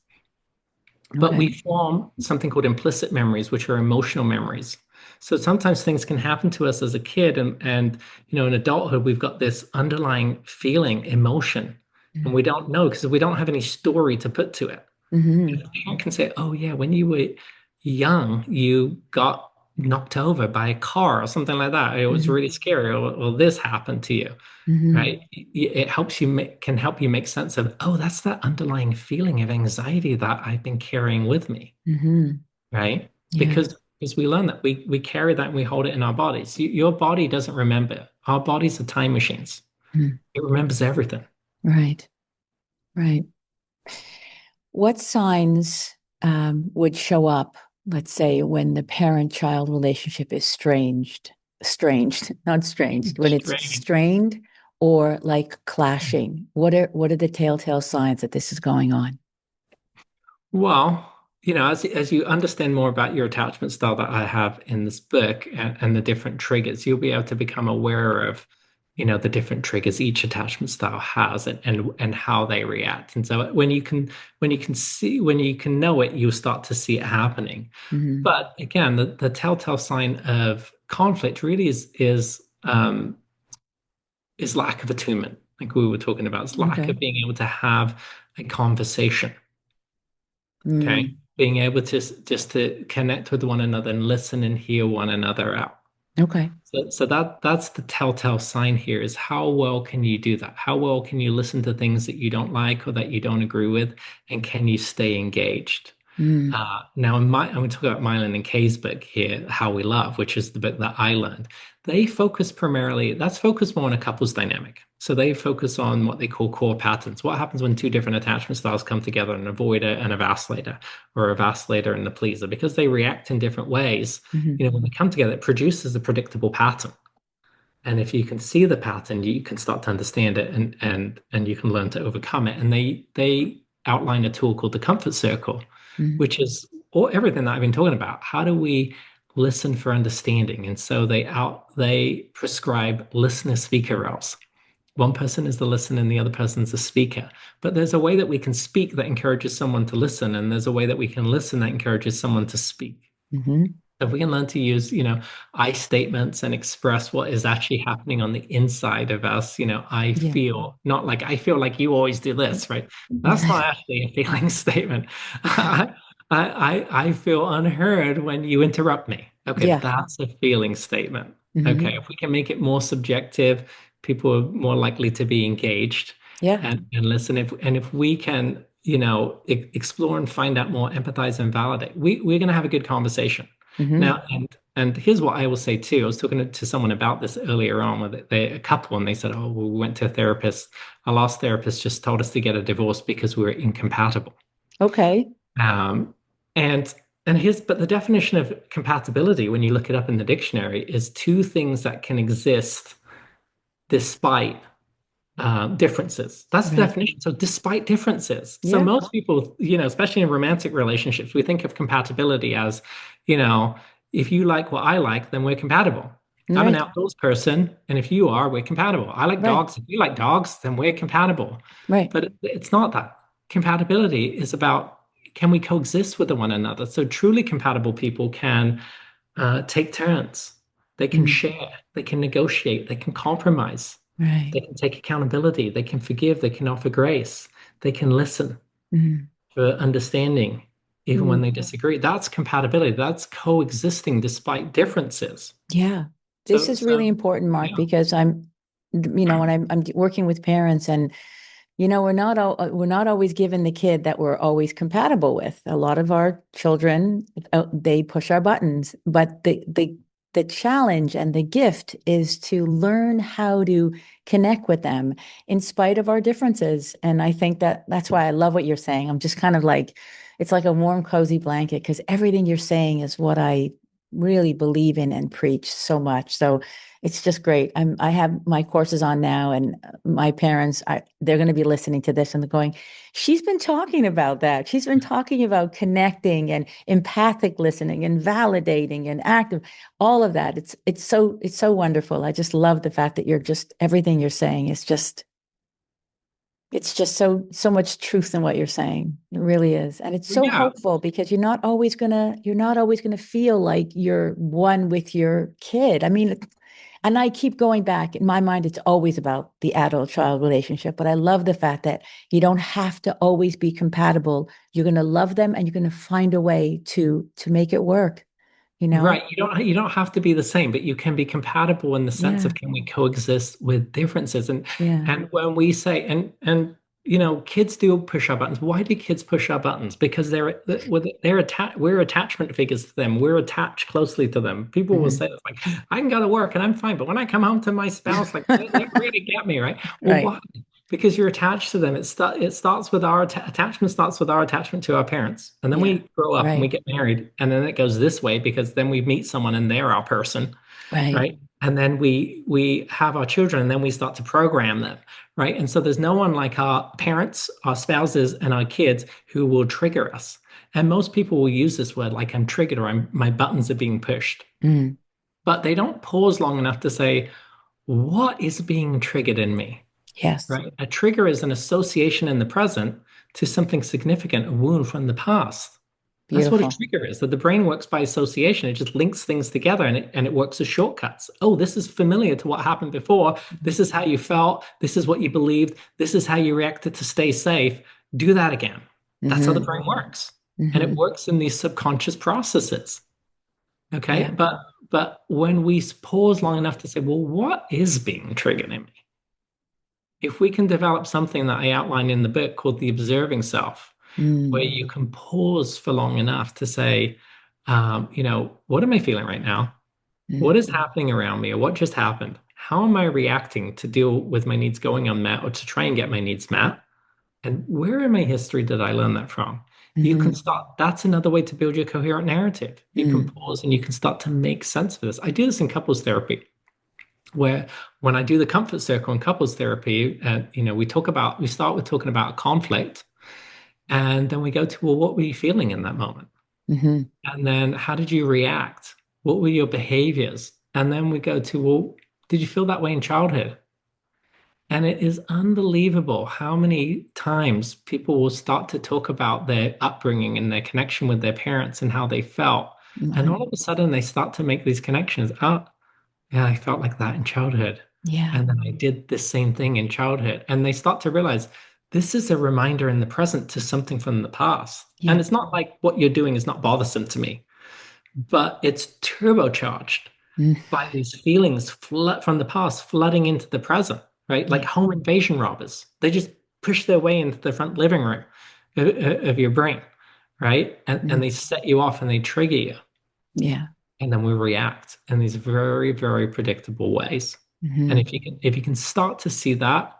Speaker 2: but
Speaker 1: Okay.
Speaker 2: we form something called implicit memories, which are emotional memories. So sometimes things can happen to us as a kid, and in adulthood, we've got this underlying feeling, emotion, and we don't know because we don't have any story to put to it.
Speaker 1: Mm-hmm.
Speaker 2: A parent can say, "Oh yeah, when you were young, you got knocked over by a car or something like that. It was
Speaker 1: Hmm.
Speaker 2: really scary, or this happened to you."
Speaker 1: Hmm.
Speaker 2: Right? It helps you can help you make sense of, oh, that's that underlying feeling of anxiety that I've been carrying with me,
Speaker 1: Hmm.
Speaker 2: right?
Speaker 1: Yeah.
Speaker 2: Because we learn that we carry that and we hold it in our bodies. Your body doesn't remember. Our bodies are time machines.
Speaker 1: Mm.
Speaker 2: It remembers everything.
Speaker 1: Right. Right. What signs would show up, let's say, when the parent-child relationship is estranged, not strange, when it's
Speaker 2: Strange.
Speaker 1: strained or like clashing? What are the telltale signs that this is going on?
Speaker 2: Well, as you understand more about your attachment style that I have in this book and the different triggers, you'll be able to become aware of, the different triggers each attachment style has and how they react. And so when you can know it, you'll start to see it happening.
Speaker 1: Hmm.
Speaker 2: But again, the telltale sign of conflict really is lack of attunement, like we were talking about, it's lack
Speaker 1: Okay.
Speaker 2: of being able to have a conversation. Okay.
Speaker 1: Mm.
Speaker 2: Being able to just to connect with one another and listen and hear one another out.
Speaker 1: Okay.
Speaker 2: So that's the telltale sign here is how well can you do that? How well can you listen to things that you don't like or that you don't agree with? And can you stay engaged?
Speaker 1: Mm.
Speaker 2: Now, I'm going to talk about Mylan and Kay's book here, How We Love, which is the book that I learned. That's focused more on a couple's dynamic. So they focus on what they call core patterns. What happens when two different attachment styles come together, an avoider and a vacillator, or a vacillator and a pleaser? Because they react in different ways,
Speaker 1: Hmm.
Speaker 2: when they come together, it produces a predictable pattern. And if you can see the pattern, you can start to understand it and you can learn to overcome it. And they outline a tool called the comfort circle,
Speaker 1: Hmm.
Speaker 2: which is everything that I've been talking about. How do we listen for understanding? And so they prescribe listener speaker roles. One person is the listener and the other person's the speaker. But there's a way that we can speak that encourages someone to listen, and there's a way that we can listen that encourages someone to speak.
Speaker 1: Hmm.
Speaker 2: If we can learn to use, I statements and express what is actually happening on the inside of us, I
Speaker 1: Yeah.
Speaker 2: feel, not like I feel like you always do this, right? That's not actually a feeling statement. I feel unheard when you interrupt me. Okay,
Speaker 1: Yeah.
Speaker 2: that's a feeling statement. Okay,
Speaker 1: Hmm.
Speaker 2: if we can make it more subjective, people are more likely to be engaged
Speaker 1: Yeah.
Speaker 2: and listen. If we can, explore and find out more, empathize and validate, we're going to have a good conversation.
Speaker 1: Hmm.
Speaker 2: Now, and here's what I will say too. I was talking to someone about this earlier on with a couple, and they said, "Oh, well, we went to a therapist. Our last therapist just told us to get a divorce because we were incompatible."
Speaker 1: Okay.
Speaker 2: Um, and but the definition of compatibility, when you look it up in the dictionary, is two things that can exist despite differences. That's the
Speaker 1: Right.
Speaker 2: definition. So despite differences. So
Speaker 1: Yeah.
Speaker 2: most people, especially in romantic relationships, we think of compatibility as, you know, if you like what I like, then we're compatible. I'm an
Speaker 1: Right.
Speaker 2: outdoors person, and if you are, we're compatible. I like
Speaker 1: Right.
Speaker 2: dogs. If you like dogs, then we're compatible.
Speaker 1: Right.
Speaker 2: But it's not that. Compatibility is about, can we coexist with one another? So truly compatible people can take turns. They can
Speaker 1: Mm.
Speaker 2: share. They can negotiate. They can compromise.
Speaker 1: Right.
Speaker 2: They can take accountability. They can forgive. They can offer grace. They can listen
Speaker 1: Mm.
Speaker 2: for understanding, even when
Speaker 1: Mm.
Speaker 2: they disagree. That's compatibility. That's coexisting despite differences.
Speaker 1: Yeah. This
Speaker 2: So,
Speaker 1: is really
Speaker 2: so
Speaker 1: important, Mark,
Speaker 2: yeah.
Speaker 1: because when I'm working with parents, and we're not always given the kid that we're always compatible with. A lot of our children, they push our buttons, but the challenge and the gift is to learn how to connect with them in spite of our differences. And I think that that's why I love what you're saying. I'm just kind of like, it's like a warm, cozy blanket because everything you're saying is what I really believe in and preach so much. So it's just great. I have my courses on now, and my parents, they're going to be listening to this and they're going, she's been talking about that. She's been talking about connecting and empathic listening and validating and active, all of that. It's so wonderful. I just love the fact that you're just everything you're saying is just it's just so much truth in what you're saying. It really is. And it's so
Speaker 2: Yeah,
Speaker 1: hopeful because you're not always gonna feel like you're one with your kid. I mean, and I keep going back. In my mind, it's always about the adult-child relationship, but I love the fact that you don't have to always be compatible. You're gonna love them and you're gonna find a way to make it work, you know?
Speaker 2: right. You don't have to be the same, but you can be compatible in the sense
Speaker 1: Yeah,
Speaker 2: of can we coexist with differences?
Speaker 1: yeah.
Speaker 2: And when we say kids do push our buttons. Why do kids push our buttons? Because we're attachment figures to them. We're attached closely to them. People will
Speaker 1: Mhm.
Speaker 2: say it's like, I can go to work and I'm fine, but when I come home to my spouse, like they really get me, right? Well,
Speaker 1: Right.
Speaker 2: why? Because you're attached to them. It starts with our attachment starts with our attachment to our parents, and then
Speaker 1: Yeah.
Speaker 2: we grow up and we
Speaker 1: Right.
Speaker 2: get married, and then it goes this way because then we meet someone and they're our person,
Speaker 1: Right.
Speaker 2: right? And then we have our children, and then we start to program them, right? And so there's no one like our parents, our spouses, and our kids who will trigger us. And most people will use this word like I'm triggered or my buttons are being pushed,
Speaker 1: Mm.
Speaker 2: but they don't pause long enough to say, what is being triggered in me?
Speaker 1: Yes.
Speaker 2: Right? A trigger is an association in the present to something significant, a wound from the past. That's what a
Speaker 1: Beautiful.
Speaker 2: trigger is. That the brain works by association. It just links things together and it works as shortcuts. Oh, this is familiar to what happened before. This is how you felt. This is what you believed. This is how you reacted to stay safe. Do that again. That's how the
Speaker 1: Hmm.
Speaker 2: brain works. And it
Speaker 1: Hmm.
Speaker 2: works in these subconscious processes. Okay.
Speaker 1: Yeah.
Speaker 2: But when we pause long enough to say, well, what is being triggered in me? If we can develop something that I outline in the book called the observing self, where
Speaker 1: Mm.
Speaker 2: you can pause for long enough to say, what am I feeling right now? What
Speaker 1: Mm.
Speaker 2: is happening around me, or what just happened? How am I reacting to deal with my needs going unmet or to try and get my needs met? And where in my history did I learn that from? You can
Speaker 1: Hmm.
Speaker 2: start, that's another way to build your coherent narrative. You can
Speaker 1: Mm.
Speaker 2: pause and you can start to make sense of this. I do this in couples therapy where when I do the comfort circle in couples therapy, we start with talking about conflict, and then we go to, well, what were you feeling in that moment?
Speaker 1: Hmm.
Speaker 2: And then how did you react? What were your behaviors? And then we go to, well, did you feel that way in childhood? And it is unbelievable how many times people will start to talk about their upbringing and their connection with their parents and how they felt. And
Speaker 1: Right.
Speaker 2: all of a sudden, they start to make these connections. Oh, yeah, I felt like that in childhood.
Speaker 1: Yeah.
Speaker 2: And then I did the same thing in childhood. And they start to realize this is a reminder in the present to something from the past. And
Speaker 1: Yeah.
Speaker 2: it's not like what you're doing is not bothersome to me, but it's turbocharged
Speaker 1: Mm.
Speaker 2: by these feelings from the past flooding into the present, right? Like
Speaker 1: Yeah.
Speaker 2: home invasion robbers. They just push their way into the front living room of your brain, right? And
Speaker 1: Mm.
Speaker 2: they set you off and they trigger you.
Speaker 1: Yeah.
Speaker 2: And then we react in these very, very predictable ways. And
Speaker 1: Hmm.
Speaker 2: if you can start to see that,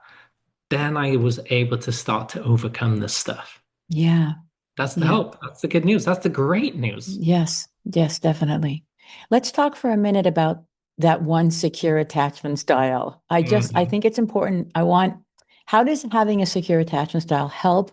Speaker 2: then I was able to start to overcome this stuff.
Speaker 1: Yeah.
Speaker 2: That's the
Speaker 1: Yeah.
Speaker 2: hope. That's the good news. That's the great news.
Speaker 1: Yes. Yes, definitely. Let's talk for a minute about that one secure attachment style. I
Speaker 2: Mhm.
Speaker 1: think it's important. How does having a secure attachment style help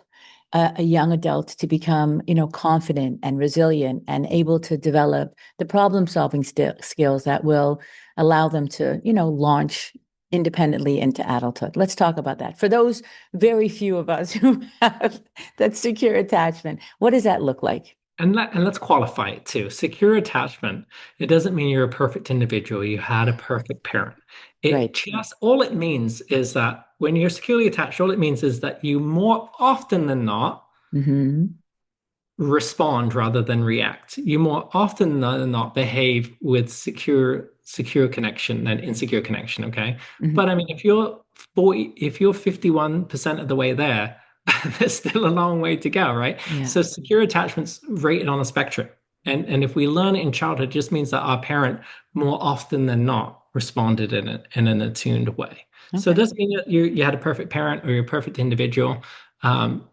Speaker 1: a young adult to become, confident and resilient and able to develop the problem solving skills that will allow them to, launch independently into adulthood? Let's talk about that. For those very few of us who have that secure attachment, what does that look like?
Speaker 2: And let's qualify it too. Secure attachment, it doesn't mean you're a perfect individual. You had a perfect parent. It
Speaker 1: Right.
Speaker 2: just all it means is that when you're securely attached, all it means is that you more often than not
Speaker 1: Hmm.
Speaker 2: respond rather than react. You more often than not behave with secure connection than insecure connection, okay?
Speaker 1: Hmm.
Speaker 2: But I mean, if you're 51% of the way there, there's still a long way to go, right?
Speaker 1: Yeah.
Speaker 2: So secure attachment's rated on a spectrum. And if we learn it in childhood, it just means that our parent more often than not responded in an attuned way. So it
Speaker 1: Okay.
Speaker 2: doesn't mean that you had a perfect parent or you're a perfect individual.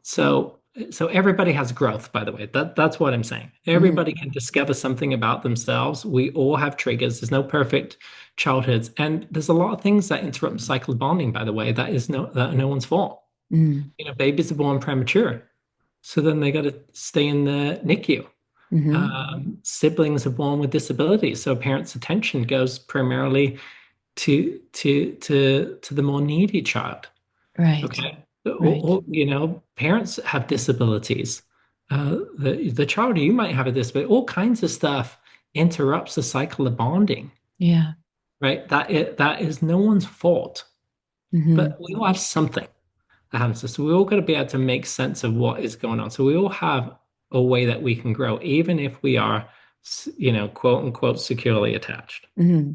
Speaker 2: So everybody has growth, by the way. That's what I'm saying.
Speaker 1: Hmm.
Speaker 2: Everybody can discover something about themselves. We all have triggers. There's no perfect childhoods. And there's a lot of things that interrupt the cycle of bonding, by the way, that are no one's fault.
Speaker 1: Hmm.
Speaker 2: Babies are born premature. So then they got to stay in the NICU.
Speaker 1: Hmm.
Speaker 2: Siblings are born with disabilities, so a parent's attention goes primarily to the more needy child.
Speaker 1: Right.
Speaker 2: Okay,
Speaker 1: Right.
Speaker 2: parents have disabilities. The child you might have a disability. All kinds of stuff interrupts the cycle of bonding.
Speaker 1: Yeah.
Speaker 2: Right? That is no one's fault,
Speaker 1: Hmm.
Speaker 2: but we all have something that happens to us. So we all got to be able to make sense of what is going on. So we all have a way that we can grow, even if we are, quote unquote, securely attached.
Speaker 1: Hmm.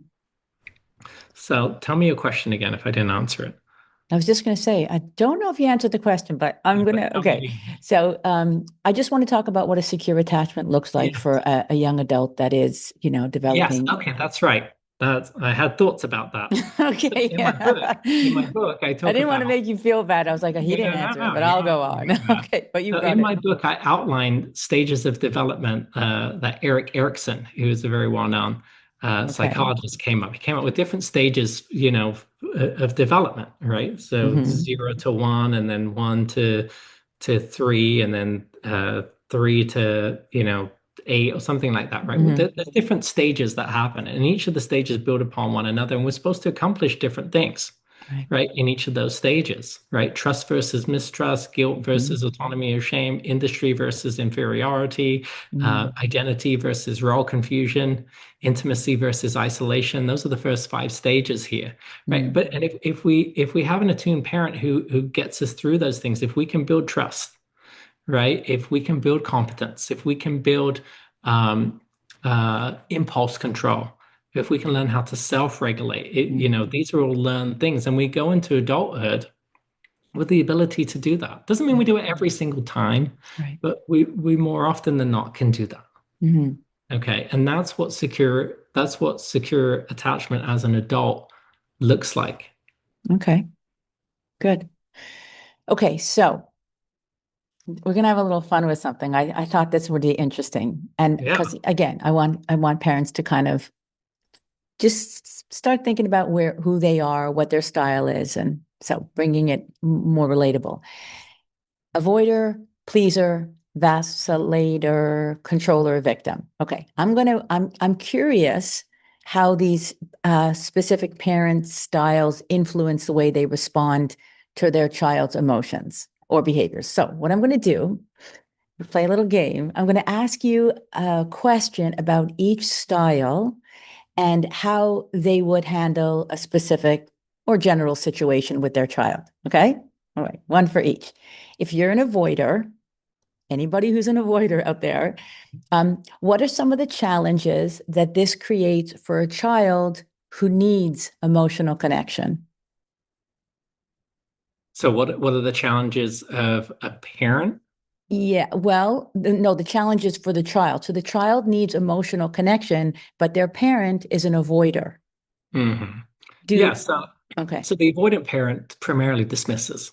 Speaker 2: So tell me a question again if I didn't answer it.
Speaker 1: I was just going to say, I don't know if you answered the question, but I'm going
Speaker 2: But
Speaker 1: to,
Speaker 2: tell me
Speaker 1: okay.
Speaker 2: again.
Speaker 1: So I just want to talk about what a secure attachment looks like
Speaker 2: Yes.
Speaker 1: for a young adult that is,
Speaker 2: Yes.
Speaker 1: developing.
Speaker 2: Okay, that's right. I had thoughts about that. So
Speaker 1: Okay.
Speaker 2: in my book,
Speaker 1: Yeah.
Speaker 2: I
Speaker 1: I
Speaker 2: talk
Speaker 1: didn't want to
Speaker 2: about
Speaker 1: make you feel bad. I was like, he
Speaker 2: no,
Speaker 1: didn't
Speaker 2: no, no,
Speaker 1: answer it,
Speaker 2: no.
Speaker 1: but I'll
Speaker 2: You're not
Speaker 1: go on.
Speaker 2: doing that.
Speaker 1: Okay. But you
Speaker 2: So
Speaker 1: got
Speaker 2: in my
Speaker 1: it.
Speaker 2: book, I outlined stages of development that Eric Erickson, who is a very well-known
Speaker 1: Okay.
Speaker 2: psychologist, came up. He came up with different stages, of development, right? So
Speaker 1: Hmm.
Speaker 2: 0 to 1, and then 1 to 3, and then 3 to 8, or something like that, right?
Speaker 1: Hmm.
Speaker 2: There's different stages that happen, and each of the stages build upon one another, and we're supposed to accomplish different things,
Speaker 1: Right.
Speaker 2: right, in each of those stages, right? Trust versus mistrust, guilt versus
Speaker 1: Hmm.
Speaker 2: autonomy or shame, industry versus inferiority,
Speaker 1: Hmm.
Speaker 2: identity versus role confusion, intimacy versus isolation. Those are the first 5 stages here, right?
Speaker 1: Hmm.
Speaker 2: But if we have an attuned parent who gets us through those things, if we can build trust, right? If we can build competence, if we can build um, impulse control, if we can learn how to self-regulate,
Speaker 1: Hmm.
Speaker 2: these are all learned things, and we go into adulthood with the ability to do that. Doesn't mean we
Speaker 1: Right.
Speaker 2: do it every single time,
Speaker 1: Right.
Speaker 2: but we more often than not can do that.
Speaker 1: Hmm.
Speaker 2: Okay, and that's what secure attachment as an adult looks like.
Speaker 1: Okay. Good. Okay. So we're gonna have a little fun with something. I thought this would be interesting. And
Speaker 2: Yeah.
Speaker 1: because again, I want parents to kind of just start thinking about who they are, what their style is, and so bringing it more relatable. Avoider, pleaser, vacillator, controller, victim. Okay, I'm curious how these specific parent styles influence the way they respond to their child's emotions or behaviors. So what I'm going to do, play a little game. I'm going to ask you a question about each style and how they would handle a specific or general situation with their child. Okay. All right. One for each. If you're an avoider, anybody who's an avoider out there, what are some of the challenges that this creates for a child who needs emotional connection?
Speaker 2: So what are the challenges of a parent?
Speaker 1: Yeah, well, no, the challenge is for the child. So the child needs emotional connection, but their parent is an avoider.
Speaker 2: Hmm. Yeah,
Speaker 1: Do
Speaker 2: so
Speaker 1: okay.
Speaker 2: so the avoidant parent primarily dismisses.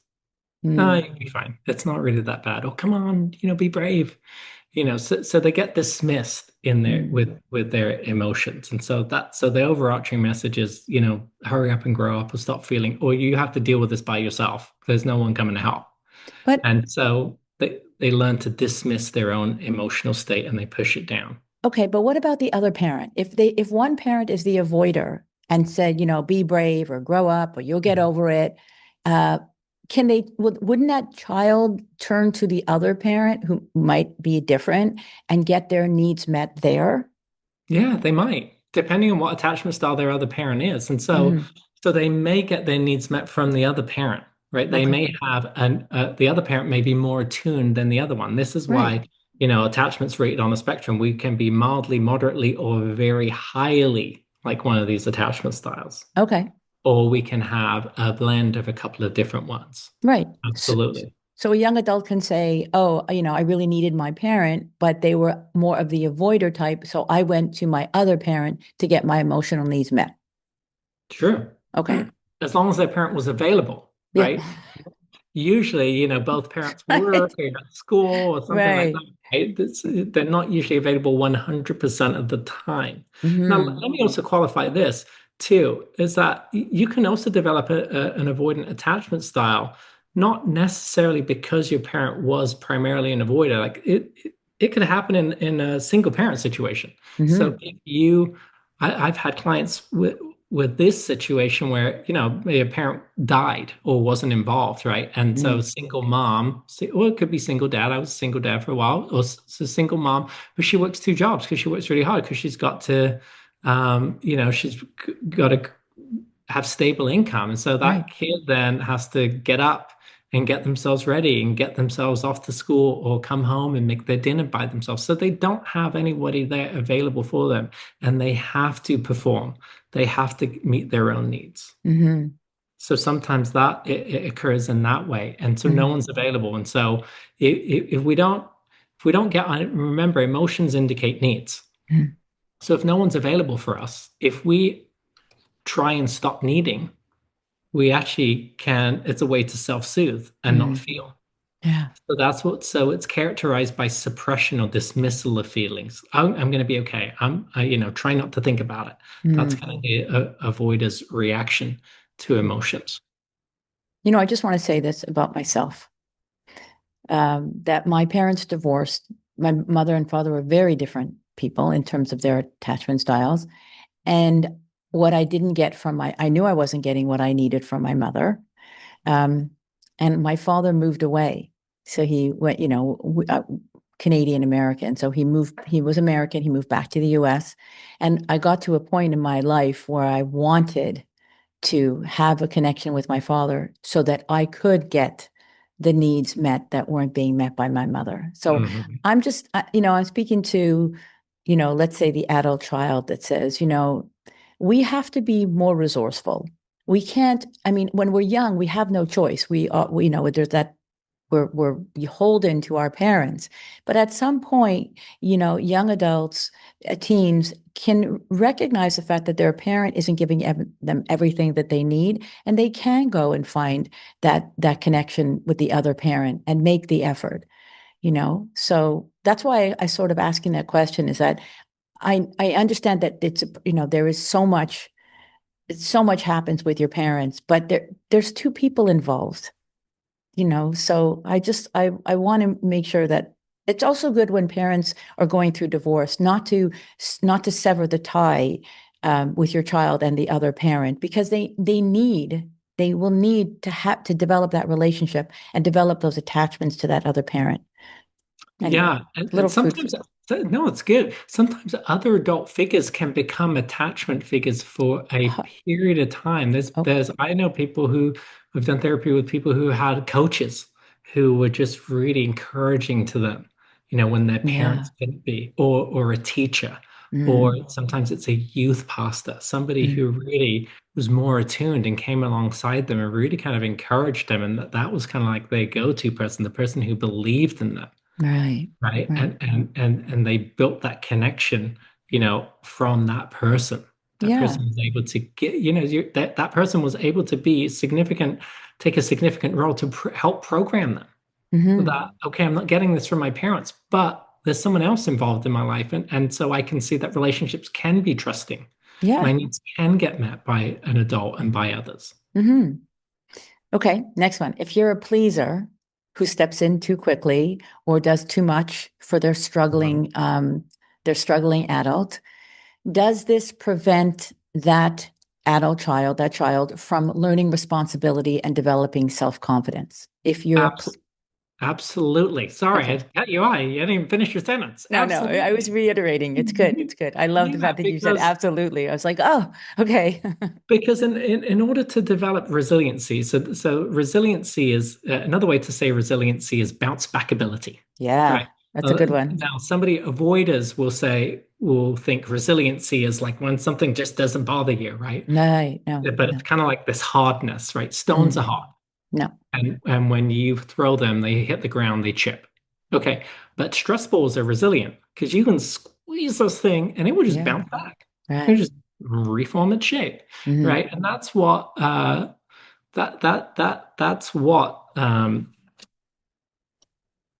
Speaker 2: Oh,
Speaker 1: Mm,
Speaker 2: you'll be fine. It's not really that bad. Oh, come on, be brave. So they get dismissed in their
Speaker 1: mm.
Speaker 2: with their emotions. And so the overarching message is, hurry up and grow up or stop feeling, or you have to deal with this by yourself. There's no one coming to help.
Speaker 1: But
Speaker 2: And so they learn to dismiss their own emotional state and they push it down.
Speaker 1: okay, but what about the other parent? If one parent is the avoider and said, be brave or grow up or you'll get over it, uh, wouldn't that child turn to the other parent who might be different and get their needs met there?
Speaker 2: Yeah, they might, depending on what attachment style their other parent is. And so,
Speaker 1: Hmm.
Speaker 2: so they may get their needs met from the other parent, right? They
Speaker 1: Okay.
Speaker 2: may have the other parent may be more attuned than the other one. This is
Speaker 1: Right.
Speaker 2: why, attachments rated on a spectrum. We can be mildly, moderately, or very highly like one of these attachment styles,
Speaker 1: Okay.
Speaker 2: or we can have a blend of a couple of different ones.
Speaker 1: Right. So,
Speaker 2: Absolutely.
Speaker 1: So a young adult can say, oh, I really needed my parent, but they were more of the avoider type. So I went to my other parent to get my emotional needs met.
Speaker 2: Sure.
Speaker 1: Okay.
Speaker 2: As long as their parent was available,
Speaker 1: Yeah.
Speaker 2: right? Usually, both parents work
Speaker 1: Right.
Speaker 2: or at school or something like
Speaker 1: Right.
Speaker 2: that. Right? They're not usually available 100% of the time. Now,
Speaker 1: Hmm.
Speaker 2: let me also qualify this too, is that you can also develop an avoidant attachment style, not necessarily because your parent was primarily an avoider. Like it could happen in a single parent situation. So
Speaker 1: Hmm.
Speaker 2: if I've had clients with this situation where maybe a parent died or wasn't involved, right? And so
Speaker 1: Mm.
Speaker 2: single mom, or it could be single dad. I was a single dad for a while, or single mom, but she works two jobs because she works really hard because she's got to, she's got to have stable income, and so
Speaker 1: Right.
Speaker 2: that kid then has to get up and get themselves ready and get themselves off to school or come home and make their dinner by themselves. So they don't have anybody there available for them, and they have to perform. They have to meet their own needs.
Speaker 1: Hmm.
Speaker 2: So sometimes that it occurs in that way, and so no
Speaker 1: Hmm.
Speaker 2: one's available. And so if we don't get on it, remember emotions indicate needs. So if no one's available for us, if we try and stop needing, we actually can, it's a way to self-soothe and not
Speaker 1: Hmm.
Speaker 2: feel.
Speaker 1: Yeah.
Speaker 2: So it's characterized by suppression or dismissal of feelings. I'm going to be okay. Try not to think about it. That's
Speaker 1: Mm.
Speaker 2: kind of the avoider's reaction to emotions.
Speaker 1: I just want to say this about myself, that my parents divorced. My mother and father were very different people in terms of their attachment styles. And what I didn't get I knew I wasn't getting what I needed from my mother. Um, and my father moved away. So he went, Canadian American. So he was American. He moved back to the US. And I got to a point in my life where I wanted to have a connection with my father so that I could get the needs met that weren't being met by my mother. So
Speaker 2: Mhm.
Speaker 1: I'm just, I'm speaking to, let's say the adult child that says, we have to be more resourceful. We can't, I mean, when we're young, we have no choice. There's that we're beholden to our parents. But at some point, young adults, teens can recognize the fact that their parent isn't giving them everything that they need, and they can go and find that connection with the other parent and make the effort. So that's why I sort of asking that question is that I understand that there is so much happens with your parents, but there's two people involved. So I want to make sure that it's also good when parents are going through divorce not to sever the tie, with your child and the other parent, because they will need to have to develop that relationship and develop those attachments to that other parent. Anyway,
Speaker 2: Yeah, and
Speaker 1: little food for
Speaker 2: sometimes,
Speaker 1: thought.
Speaker 2: no, it's good. Sometimes other adult figures can become attachment figures for a period of time.
Speaker 1: Oh,
Speaker 2: I know people who have done therapy with people who had coaches who were just really encouraging to them, when their
Speaker 1: yeah.
Speaker 2: parents couldn't be, or a teacher, or
Speaker 1: Mm,
Speaker 2: sometimes it's a youth pastor, somebody who
Speaker 1: mm,
Speaker 2: really was more attuned and came alongside them and really kind of encouraged them, and that was kind of like their go-to person, the person who believed in them.
Speaker 1: right.
Speaker 2: Right.
Speaker 1: Right.
Speaker 2: And they built that connection, from that person. That
Speaker 1: Yeah.
Speaker 2: person was able to get, that person was able to take a significant role to help program them.
Speaker 1: Hmm.
Speaker 2: That, okay, I'm not getting this from my parents, but there's someone else involved in my life. And so I can see that relationships can be trusting.
Speaker 1: Yeah.
Speaker 2: My needs can get met by an adult and by others.
Speaker 1: Hmm. Okay, next one. If you're a pleaser who steps in too quickly or does too much for their struggling adult, does this prevent that child from learning responsibility and developing self-confidence? If you're a pl
Speaker 2: Abs Absolutely. Sorry, I
Speaker 1: Okay.
Speaker 2: cut you off. You didn't even finish your sentence.
Speaker 1: No, I was
Speaker 2: Absolutely.
Speaker 1: reiterating. It's good. It's good. I love the
Speaker 2: Yeah,
Speaker 1: fact that you said
Speaker 2: because
Speaker 1: absolutely. I was like, oh, okay.
Speaker 2: in order to develop resiliency, so resiliency is another way to say resiliency is bounce back ability,
Speaker 1: Yeah,
Speaker 2: right?
Speaker 1: that's a good one.
Speaker 2: Now, somebody avoiders will think resiliency is like when something just doesn't bother you, right?
Speaker 1: No, no,
Speaker 2: But it's
Speaker 1: no.
Speaker 2: kind of like this hardness, right? Stones are
Speaker 1: Mm,
Speaker 2: hard.
Speaker 1: No.
Speaker 2: And when you throw them, they hit the ground, they chip. Okay, but stress balls are resilient because you can squeeze this thing and it will just
Speaker 1: Yeah.
Speaker 2: bounce back. It'll
Speaker 1: Right.
Speaker 2: just reform its shape,
Speaker 1: Hmm.
Speaker 2: right? And that's what that's what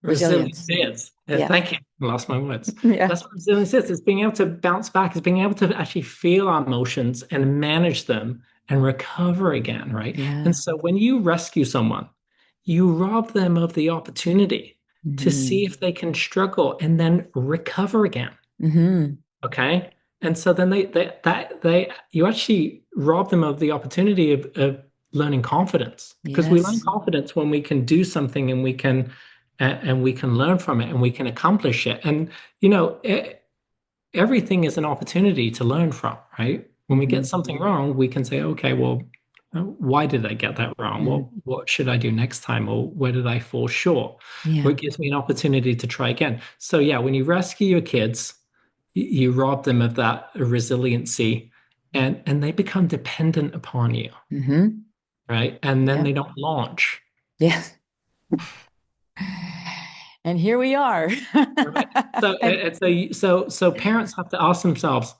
Speaker 2: resilience
Speaker 1: Resilience.
Speaker 2: is.
Speaker 1: Yeah.
Speaker 2: Thank you. I lost my words.
Speaker 1: Yeah.
Speaker 2: That's what resilience is. It's being able to bounce back. It's being able to actually feel our emotions and manage them and recover again, right? And
Speaker 1: Yeah.
Speaker 2: so when you rescue someone, you rob them of the opportunity to see
Speaker 1: Hmm.
Speaker 2: if they can struggle and then recover again.
Speaker 1: Hmm.
Speaker 2: Okay. And so then they you actually rob them of the opportunity of learning confidence because we learn
Speaker 1: Yes.
Speaker 2: confidence when we can do something and we can learn from it and we can accomplish it. And you know, everything is an opportunity to learn from, right? When we get
Speaker 1: Hmm.
Speaker 2: something wrong, we can say, okay, well, why did I get that wrong?
Speaker 1: Hmm.
Speaker 2: What should I do next time? Or where did I fall short?
Speaker 1: Yeah.
Speaker 2: Well, it gives me an opportunity to try again. So yeah, when you rescue your kids, you rob them of that resiliency and they become dependent upon you,
Speaker 1: Hmm.
Speaker 2: right? And then
Speaker 1: Yeah.
Speaker 2: they don't launch.
Speaker 1: Yeah. And here we are.
Speaker 2: Right. So
Speaker 1: And
Speaker 2: so parents have to ask themselves,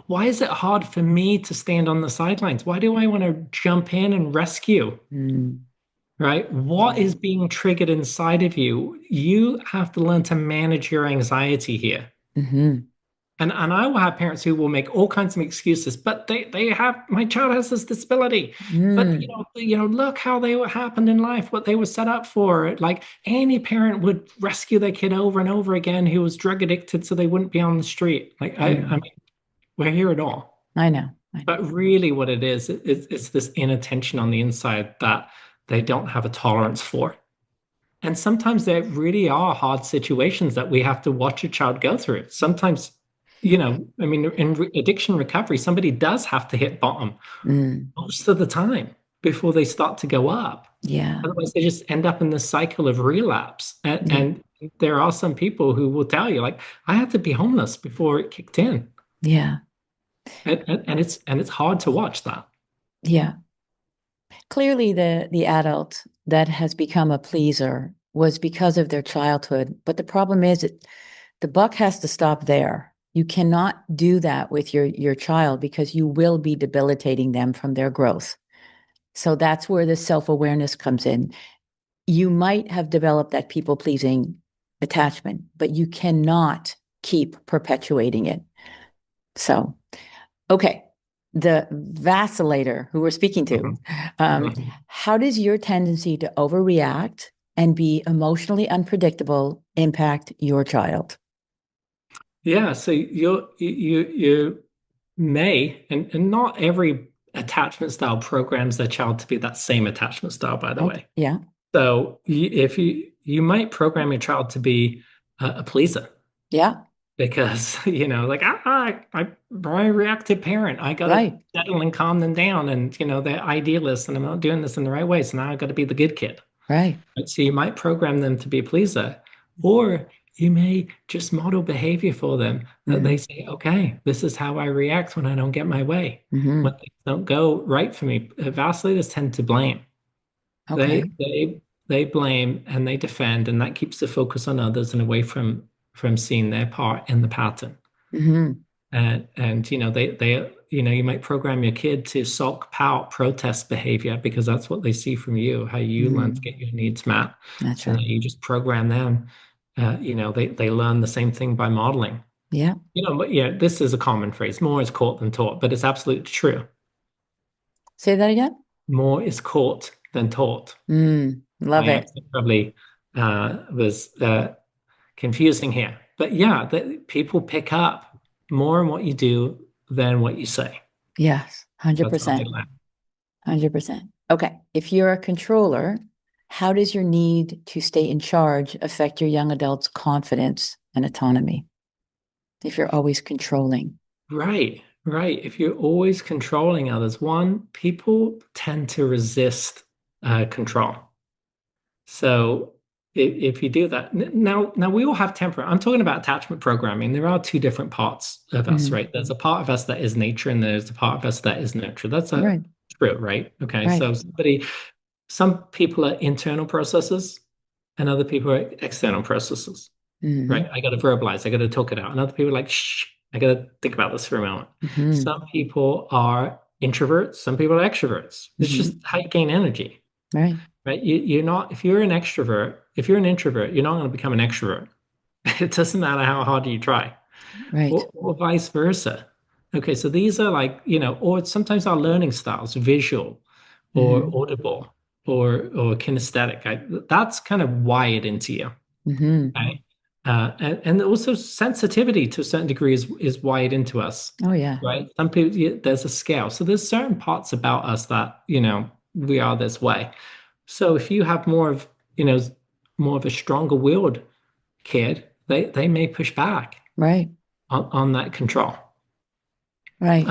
Speaker 2: why is it hard for me to stand on the sidelines? Why do I want to jump in and rescue?
Speaker 1: mm,
Speaker 2: Right? What
Speaker 1: yeah.
Speaker 2: is being triggered inside of you? You have to learn to manage your anxiety here.
Speaker 1: Hmm.
Speaker 2: And I will have parents who will make all kinds of excuses, but they have my child has this disability. But
Speaker 1: Mm,
Speaker 2: look how they were happened in life, what they were set up for. Like any parent would rescue their kid over and over again who was drug addicted so they wouldn't be on the street. Like I
Speaker 1: mm.
Speaker 2: mean, we're here at all.
Speaker 1: I know. I know.
Speaker 2: But really, what it is, it's this inner tension on the inside that they don't have a tolerance for. And sometimes there really are hard situations that we have to watch a child go through. Sometimes, I mean, in addiction recovery, somebody does have to hit bottom
Speaker 1: Mm,
Speaker 2: most of the time before they start to go up.
Speaker 1: yeah.
Speaker 2: Otherwise, they just end up in this cycle of relapse. And,
Speaker 1: Yeah.
Speaker 2: and there are some people who will tell you, like, I had to be homeless before it kicked in.
Speaker 1: Yeah.
Speaker 2: And it's hard to watch that.
Speaker 1: Yeah. Clearly the adult that has become a pleaser was because of their childhood, but the problem is the buck has to stop there. You cannot do that with your child because you will be debilitating them from their growth. So that's where the self-awareness comes in. You might have developed that people-pleasing attachment, but you cannot keep perpetuating it. So, okay, the vacillator who we're speaking to,
Speaker 2: Mhm.
Speaker 1: um,
Speaker 2: Mhm.
Speaker 1: how does your tendency to overreact and be emotionally unpredictable impact your child?
Speaker 2: Yeah, so you may, and not every attachment style programs their child to be that same attachment style, by the
Speaker 1: Okay.
Speaker 2: way.
Speaker 1: Yeah.
Speaker 2: So if you might program your child to be a pleaser
Speaker 1: Yeah.
Speaker 2: because like I'm a reactive parent. I gotta
Speaker 1: Right.
Speaker 2: settle and calm them down, and they're idealists, and I'm not doing this in the right way. So now I got to be the good kid.
Speaker 1: Right.
Speaker 2: Right? So you might program them to be a pleaser, or you may just model behavior for them that they
Speaker 1: Mm-hmm.
Speaker 2: say, okay, this is how I react when I don't get my way. When
Speaker 1: Mm-hmm.
Speaker 2: things don't go right for me. Validators tend to blame. They
Speaker 1: Okay.
Speaker 2: they they blame and they defend, and that keeps the focus on others and away from seeing their part in the pattern.
Speaker 1: Mm-hmm.
Speaker 2: And they you might program your kid to sulk, pout, protest behavior because that's what they see from you, how you learn to
Speaker 1: Mm-hmm.
Speaker 2: get your needs met.
Speaker 1: That's
Speaker 2: So now
Speaker 1: right.
Speaker 2: you just program them. They learn the same thing by modeling.
Speaker 1: Yeah.
Speaker 2: But yeah, this is a common phrase. More is caught than taught, but it's absolutely true.
Speaker 1: Say that again.
Speaker 2: More is caught than taught.
Speaker 1: Love
Speaker 2: My
Speaker 1: it.
Speaker 2: accent probably was confusing here, but yeah, people pick up more in what you do than what you say.
Speaker 1: Yes.
Speaker 2: That's how they
Speaker 1: 100%.
Speaker 2: learn.
Speaker 1: 100%. Okay. If you're a controller, how does your need to stay in charge affect your young adult's confidence and autonomy? If you're always controlling.
Speaker 2: Right, right. If you're always controlling others, one, people tend to resist control. So if you do that, now we all have temper. I'm talking about attachment programming. There are two different parts of us,
Speaker 1: Mhm.
Speaker 2: right? There's a part of us that is nature, and there's a part of us that is nurture. That's a
Speaker 1: Right.
Speaker 2: true, right? Okay,
Speaker 1: Right.
Speaker 2: so somebody. some people are internal processes and other people are external processes, right?
Speaker 1: Hmm.
Speaker 2: I got to verbalize, I got to talk it out. And other people are like, shh, I got to think about this for a moment.
Speaker 1: Hmm.
Speaker 2: Some people are introverts, some people are extroverts. It's just
Speaker 1: Hmm.
Speaker 2: how you gain energy,
Speaker 1: Right.
Speaker 2: right? You're not, if you're an extrovert, if you're an introvert, you're not going to become an extrovert. It doesn't matter how hard you try,
Speaker 1: Right.
Speaker 2: or vice versa. Okay, so these are like, or sometimes our learning styles, visual or
Speaker 1: Hmm.
Speaker 2: audible or kinesthetic. That's kind of wired into you.
Speaker 1: Hmm.
Speaker 2: Okay. And also sensitivity to a certain degree is wired into us,
Speaker 1: Oh, yeah.
Speaker 2: right? Some people, there's a scale. So there's certain parts about us that, we are this way. So if you have you know, more of a stronger willed kid, they may push back
Speaker 1: Right.
Speaker 2: on that control.
Speaker 1: Right.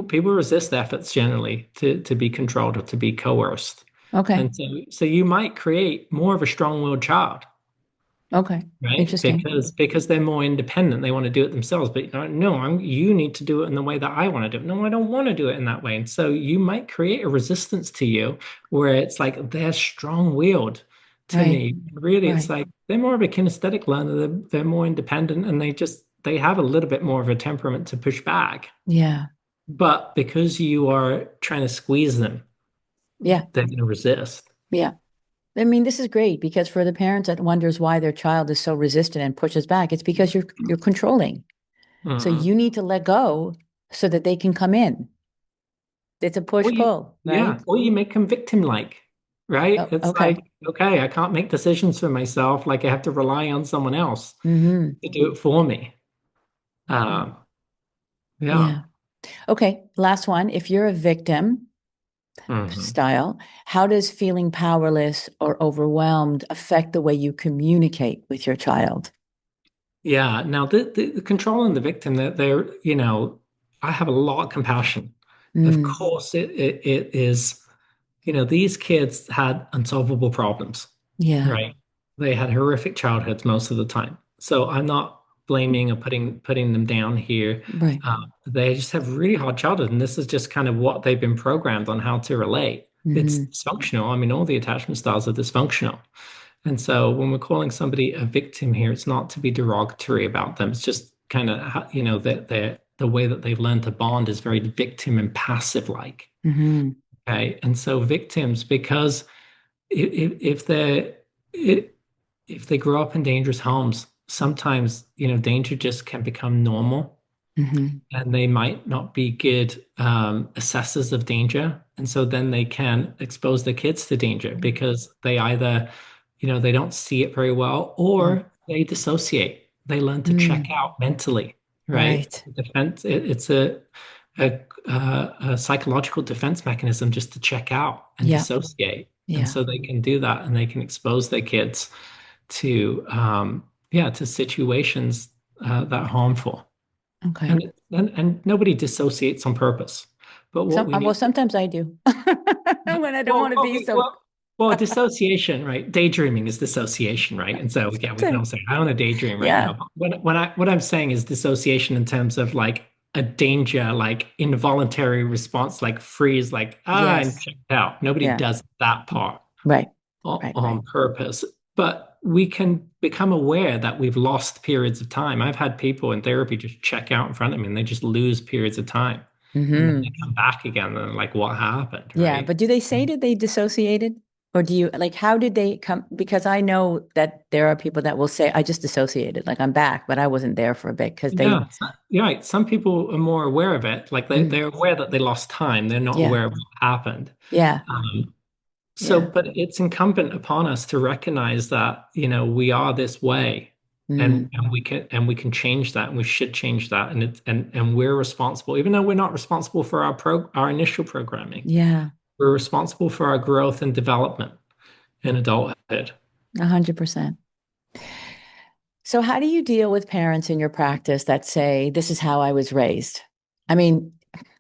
Speaker 2: People resist efforts generally to be controlled or to be coerced.
Speaker 1: Okay.
Speaker 2: And so you might create more of a strong-willed child,
Speaker 1: Okay.
Speaker 2: right?
Speaker 1: Interesting.
Speaker 2: Because they're more independent, they want to do it themselves. But no, you need to do it in the way that I want to do it. No, I don't want to do it in that way. And so you might create a resistance to you where it's like they're strong-willed to
Speaker 1: Right.
Speaker 2: me. Really, it's
Speaker 1: Right.
Speaker 2: like they're more of a kinesthetic learner. They're more independent, and they have a little bit more of a temperament to push back.
Speaker 1: Yeah.
Speaker 2: But because you are trying to squeeze them,
Speaker 1: Yeah.
Speaker 2: they're going to resist.
Speaker 1: Yeah. I mean, this is great because for the parents that wonders why their child is so resistant and pushes back, it's because you're controlling. So
Speaker 2: Mhm.
Speaker 1: you need to let go so that they can come in. It's a
Speaker 2: Or you,
Speaker 1: push-pull,
Speaker 2: yeah,
Speaker 1: right?
Speaker 2: or you make them victim-like, right?
Speaker 1: Oh,
Speaker 2: It's
Speaker 1: okay.
Speaker 2: like, okay, I can't make decisions for myself. Like I have to rely on someone else
Speaker 1: Hmm.
Speaker 2: to do it for me. Um, yeah.
Speaker 1: Yeah. Okay. Last one. If you're a victim
Speaker 2: Mhm.
Speaker 1: style, how does feeling powerless or overwhelmed affect the way you communicate with your child?
Speaker 2: Yeah. Now the control and the victim, I have a lot of compassion. Of
Speaker 1: Mm,
Speaker 2: course, it is, these kids had unsolvable problems.
Speaker 1: yeah.
Speaker 2: Right. They had horrific childhoods most of the time. So I'm not blaming or putting them down here.
Speaker 1: Right.
Speaker 2: They just have really hard childhood, and this is just kind of what they've been programmed on how to relate. It's
Speaker 1: Hmm.
Speaker 2: dysfunctional. I mean, all the attachment styles are dysfunctional. And so when we're calling somebody a victim here, it's not to be derogatory about them. It's just kind of, that the way that they've learned to bond is very victim and passive like.
Speaker 1: Hmm.
Speaker 2: Okay. And so victims, because if they're i- if they grow up in dangerous homes, sometimes danger just can become normal,
Speaker 1: Hmm.
Speaker 2: and they might not be good assessors of danger, and so then they can expose their kids to danger because they either they don't see it very well, or they dissociate. They learn to check
Speaker 1: Mm,
Speaker 2: out mentally, right?
Speaker 1: right.
Speaker 2: It's a psychological defense mechanism just to check out and
Speaker 1: Yeah.
Speaker 2: dissociate. And
Speaker 1: Yeah.
Speaker 2: so they can do that, and they can expose their kids to to situations that are harmful.
Speaker 1: Okay.
Speaker 2: And nobody dissociates on purpose. But what we
Speaker 1: Well,
Speaker 2: need to,
Speaker 1: sometimes I do when I don't
Speaker 2: well,
Speaker 1: want to be
Speaker 2: okay,
Speaker 1: so.
Speaker 2: well, dissociation, right? Daydreaming is dissociation, right? And so yeah, we can all
Speaker 1: Sometimes.
Speaker 2: say, I want to daydream right
Speaker 1: Yeah.
Speaker 2: now. But what I'm saying is dissociation in terms of like a danger, like involuntary response, like freeze, like I'm
Speaker 1: Yes.
Speaker 2: checked out. Nobody
Speaker 1: Yeah.
Speaker 2: does that part
Speaker 1: Right.
Speaker 2: on,
Speaker 1: Right. Right.
Speaker 2: on purpose. But we can become aware that we've lost periods of time. I've had people in therapy just check out in front of me and they just lose periods of time. And then they
Speaker 1: Hmm.
Speaker 2: come back again and they're like, what happened?
Speaker 1: Yeah.
Speaker 2: Right.
Speaker 1: But do they say that they dissociated? Or do you like how did they come? Because I know that there are people that will say, I just dissociated, like I'm back, but I wasn't there for a bit because they,
Speaker 2: You're right. Some people are more aware of it. Like
Speaker 1: mm,
Speaker 2: they're aware that they lost time. They're not
Speaker 1: yeah,
Speaker 2: aware of what happened.
Speaker 1: yeah,
Speaker 2: Um, so,
Speaker 1: yeah.
Speaker 2: but it's incumbent upon us to recognize that, we are this way, and
Speaker 1: Mm,
Speaker 2: we can change that, and we should change that, and we're responsible, even though we're not responsible for our initial programming.
Speaker 1: yeah,
Speaker 2: We're responsible for our growth and development in adulthood.
Speaker 1: 100%. So how do you deal with parents in your practice that say, this is how I was raised? I mean,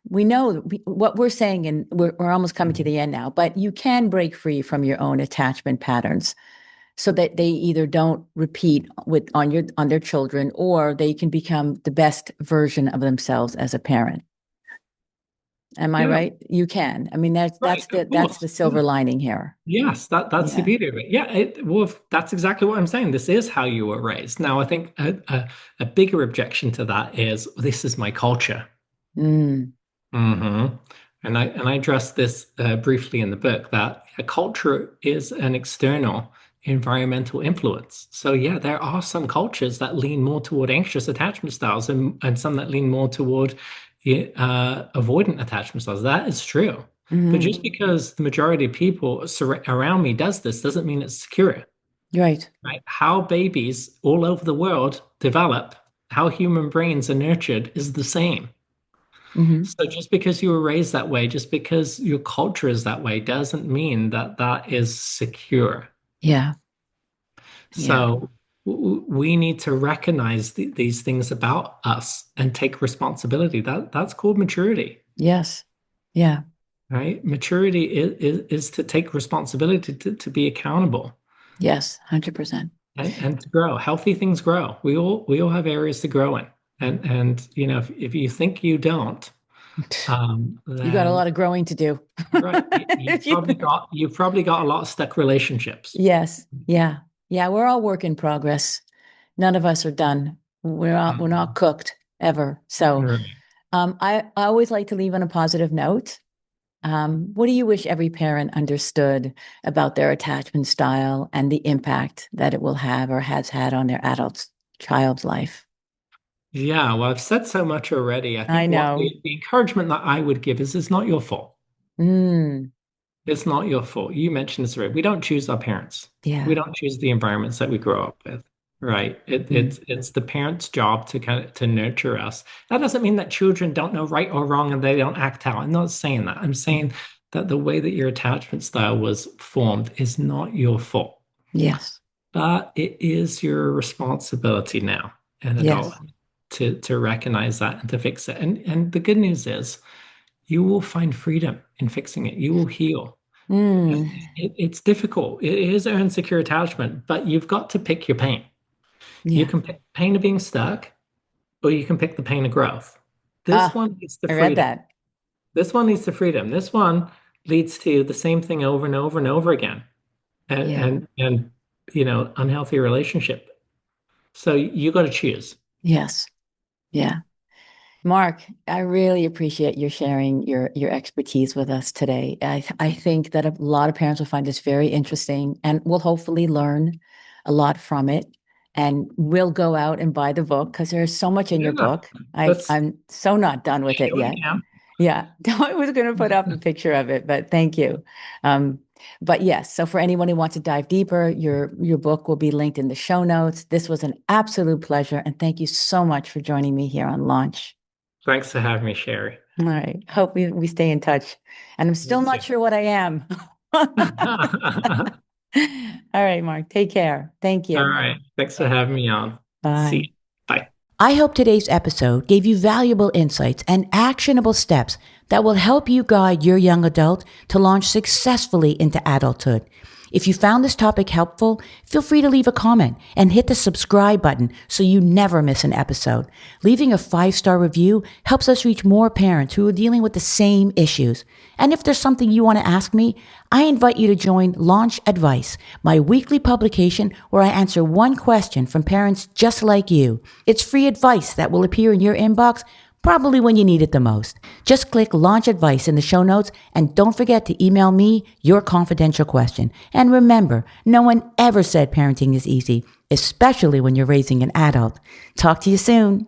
Speaker 1: we know what we're saying, and we're almost coming to the end now, but you can break free from your own attachment patterns so that they either don't repeat on their children or they can become the best version of themselves as a parent. Am I
Speaker 2: Yeah,
Speaker 1: right? You can. I mean,
Speaker 2: right, of
Speaker 1: that's
Speaker 2: course.
Speaker 1: the silver lining here.
Speaker 2: Yes, that's the
Speaker 1: Yeah.
Speaker 2: beauty of it. Yeah, that's exactly what I'm saying. This is how you were raised. Now, I think a bigger objection to that is this is my culture.
Speaker 1: Mm,
Speaker 2: hmm And I address this briefly in the book that a culture is an external environmental influence. So yeah, there are some cultures that lean more toward anxious attachment styles and some that lean more toward avoidant attachment styles. That is true. But
Speaker 1: mm,
Speaker 2: just because the majority of people around me does this doesn't mean it's secure,
Speaker 1: right.
Speaker 2: right? How babies all over the world develop, how human brains are nurtured is the same.
Speaker 1: Hmm.
Speaker 2: So just because you were raised that way, just because your culture is that way, doesn't mean that that is secure.
Speaker 1: Yeah. Yeah.
Speaker 2: So we need to recognize these things about us and take responsibility. That's called maturity,
Speaker 1: Yes. Yeah.
Speaker 2: right? Maturity is to take responsibility to be accountable
Speaker 1: Yes. 100%.
Speaker 2: and to grow. Healthy things grow. We all have areas to grow in. And if you think you don't,
Speaker 1: You got a
Speaker 2: then
Speaker 1: lot of growing to do.
Speaker 2: right. You've probably got a lot of stuck relationships.
Speaker 1: Yes. Yeah. Yeah. We're all work in progress. None of us are done. We're not
Speaker 2: Mhm.
Speaker 1: cooked ever. So
Speaker 2: Right.
Speaker 1: I always like to leave on a positive note. What do you wish every parent understood about their attachment style and the impact that it will have or has had on their adult child's life?
Speaker 2: Yeah, well, I've said so much already. I
Speaker 1: I
Speaker 2: think what
Speaker 1: know.
Speaker 2: the encouragement that I would give is it's not your fault.
Speaker 1: Mm,
Speaker 2: It's not your fault. You mentioned this already. We don't choose our parents. We
Speaker 1: yeah.
Speaker 2: don't choose the environments that we grow up with. Right.
Speaker 1: Mm,
Speaker 2: It's the parent's job to kind of to nurture us. That doesn't mean that children don't know right or wrong and they don't act out. I'm not saying that. I'm
Speaker 1: mm.
Speaker 2: saying that the way that your attachment style was formed is not your fault.
Speaker 1: Yes.
Speaker 2: But it is your responsibility now, an adult,
Speaker 1: Yes.
Speaker 2: to recognize that and to fix it. And the good news is you will find freedom in fixing it. You will heal.
Speaker 1: Mm,
Speaker 2: It's difficult. It is an insecure attachment, but you've got to pick your pain. You
Speaker 1: yeah.
Speaker 2: can pick the pain of being stuck, or you can pick the pain of growth. This
Speaker 1: Ah,
Speaker 2: one leads to
Speaker 1: I read
Speaker 2: freedom.
Speaker 1: that.
Speaker 2: This one leads to freedom. This one leads to the same thing over and over and over again, and
Speaker 1: Yeah.
Speaker 2: unhealthy relationship. So you got to choose.
Speaker 1: Yes. Yeah. Mark, I really appreciate your sharing your expertise with us today. I think that a lot of parents will find this very interesting and will hopefully learn a lot from it. And will go out and buy the book because there's so much in your
Speaker 2: Yeah,
Speaker 1: book.
Speaker 2: that's
Speaker 1: I'm so not done with it
Speaker 2: sure you
Speaker 1: yet.
Speaker 2: can.
Speaker 1: Yeah, I was going to put up a picture of it, but thank you. Um, but yes, so for anyone who wants to dive deeper, your book will be linked in the show notes. This was an absolute pleasure, and thank you so much for joining me here on Launch.
Speaker 2: Thanks for having me, Sherry.
Speaker 1: All right. Hope we stay in touch. And I'm
Speaker 2: Me
Speaker 1: still not
Speaker 2: too.
Speaker 1: sure what I am. All right, Mark. Take care. Thank
Speaker 2: All
Speaker 1: you.
Speaker 2: right. Thanks for having me on. See
Speaker 1: Bye.
Speaker 2: you. Bye.
Speaker 1: I hope today's episode gave you valuable insights and actionable steps that will help you guide your young adult to launch successfully into adulthood. If you found this topic helpful, feel free to leave a comment and hit the subscribe button so you never miss an episode. Leaving a 5-star review helps us reach more parents who are dealing with the same issues. And if there's something you want to ask me, I invite you to join Launch Advice, my weekly publication where I answer one question from parents just like you. It's free advice that will appear in your inbox probably when you need it the most. Just click Launch Advice in the show notes and don't forget to email me your confidential question. And remember, no one ever said parenting is easy, especially when you're raising an adult. Talk to you soon.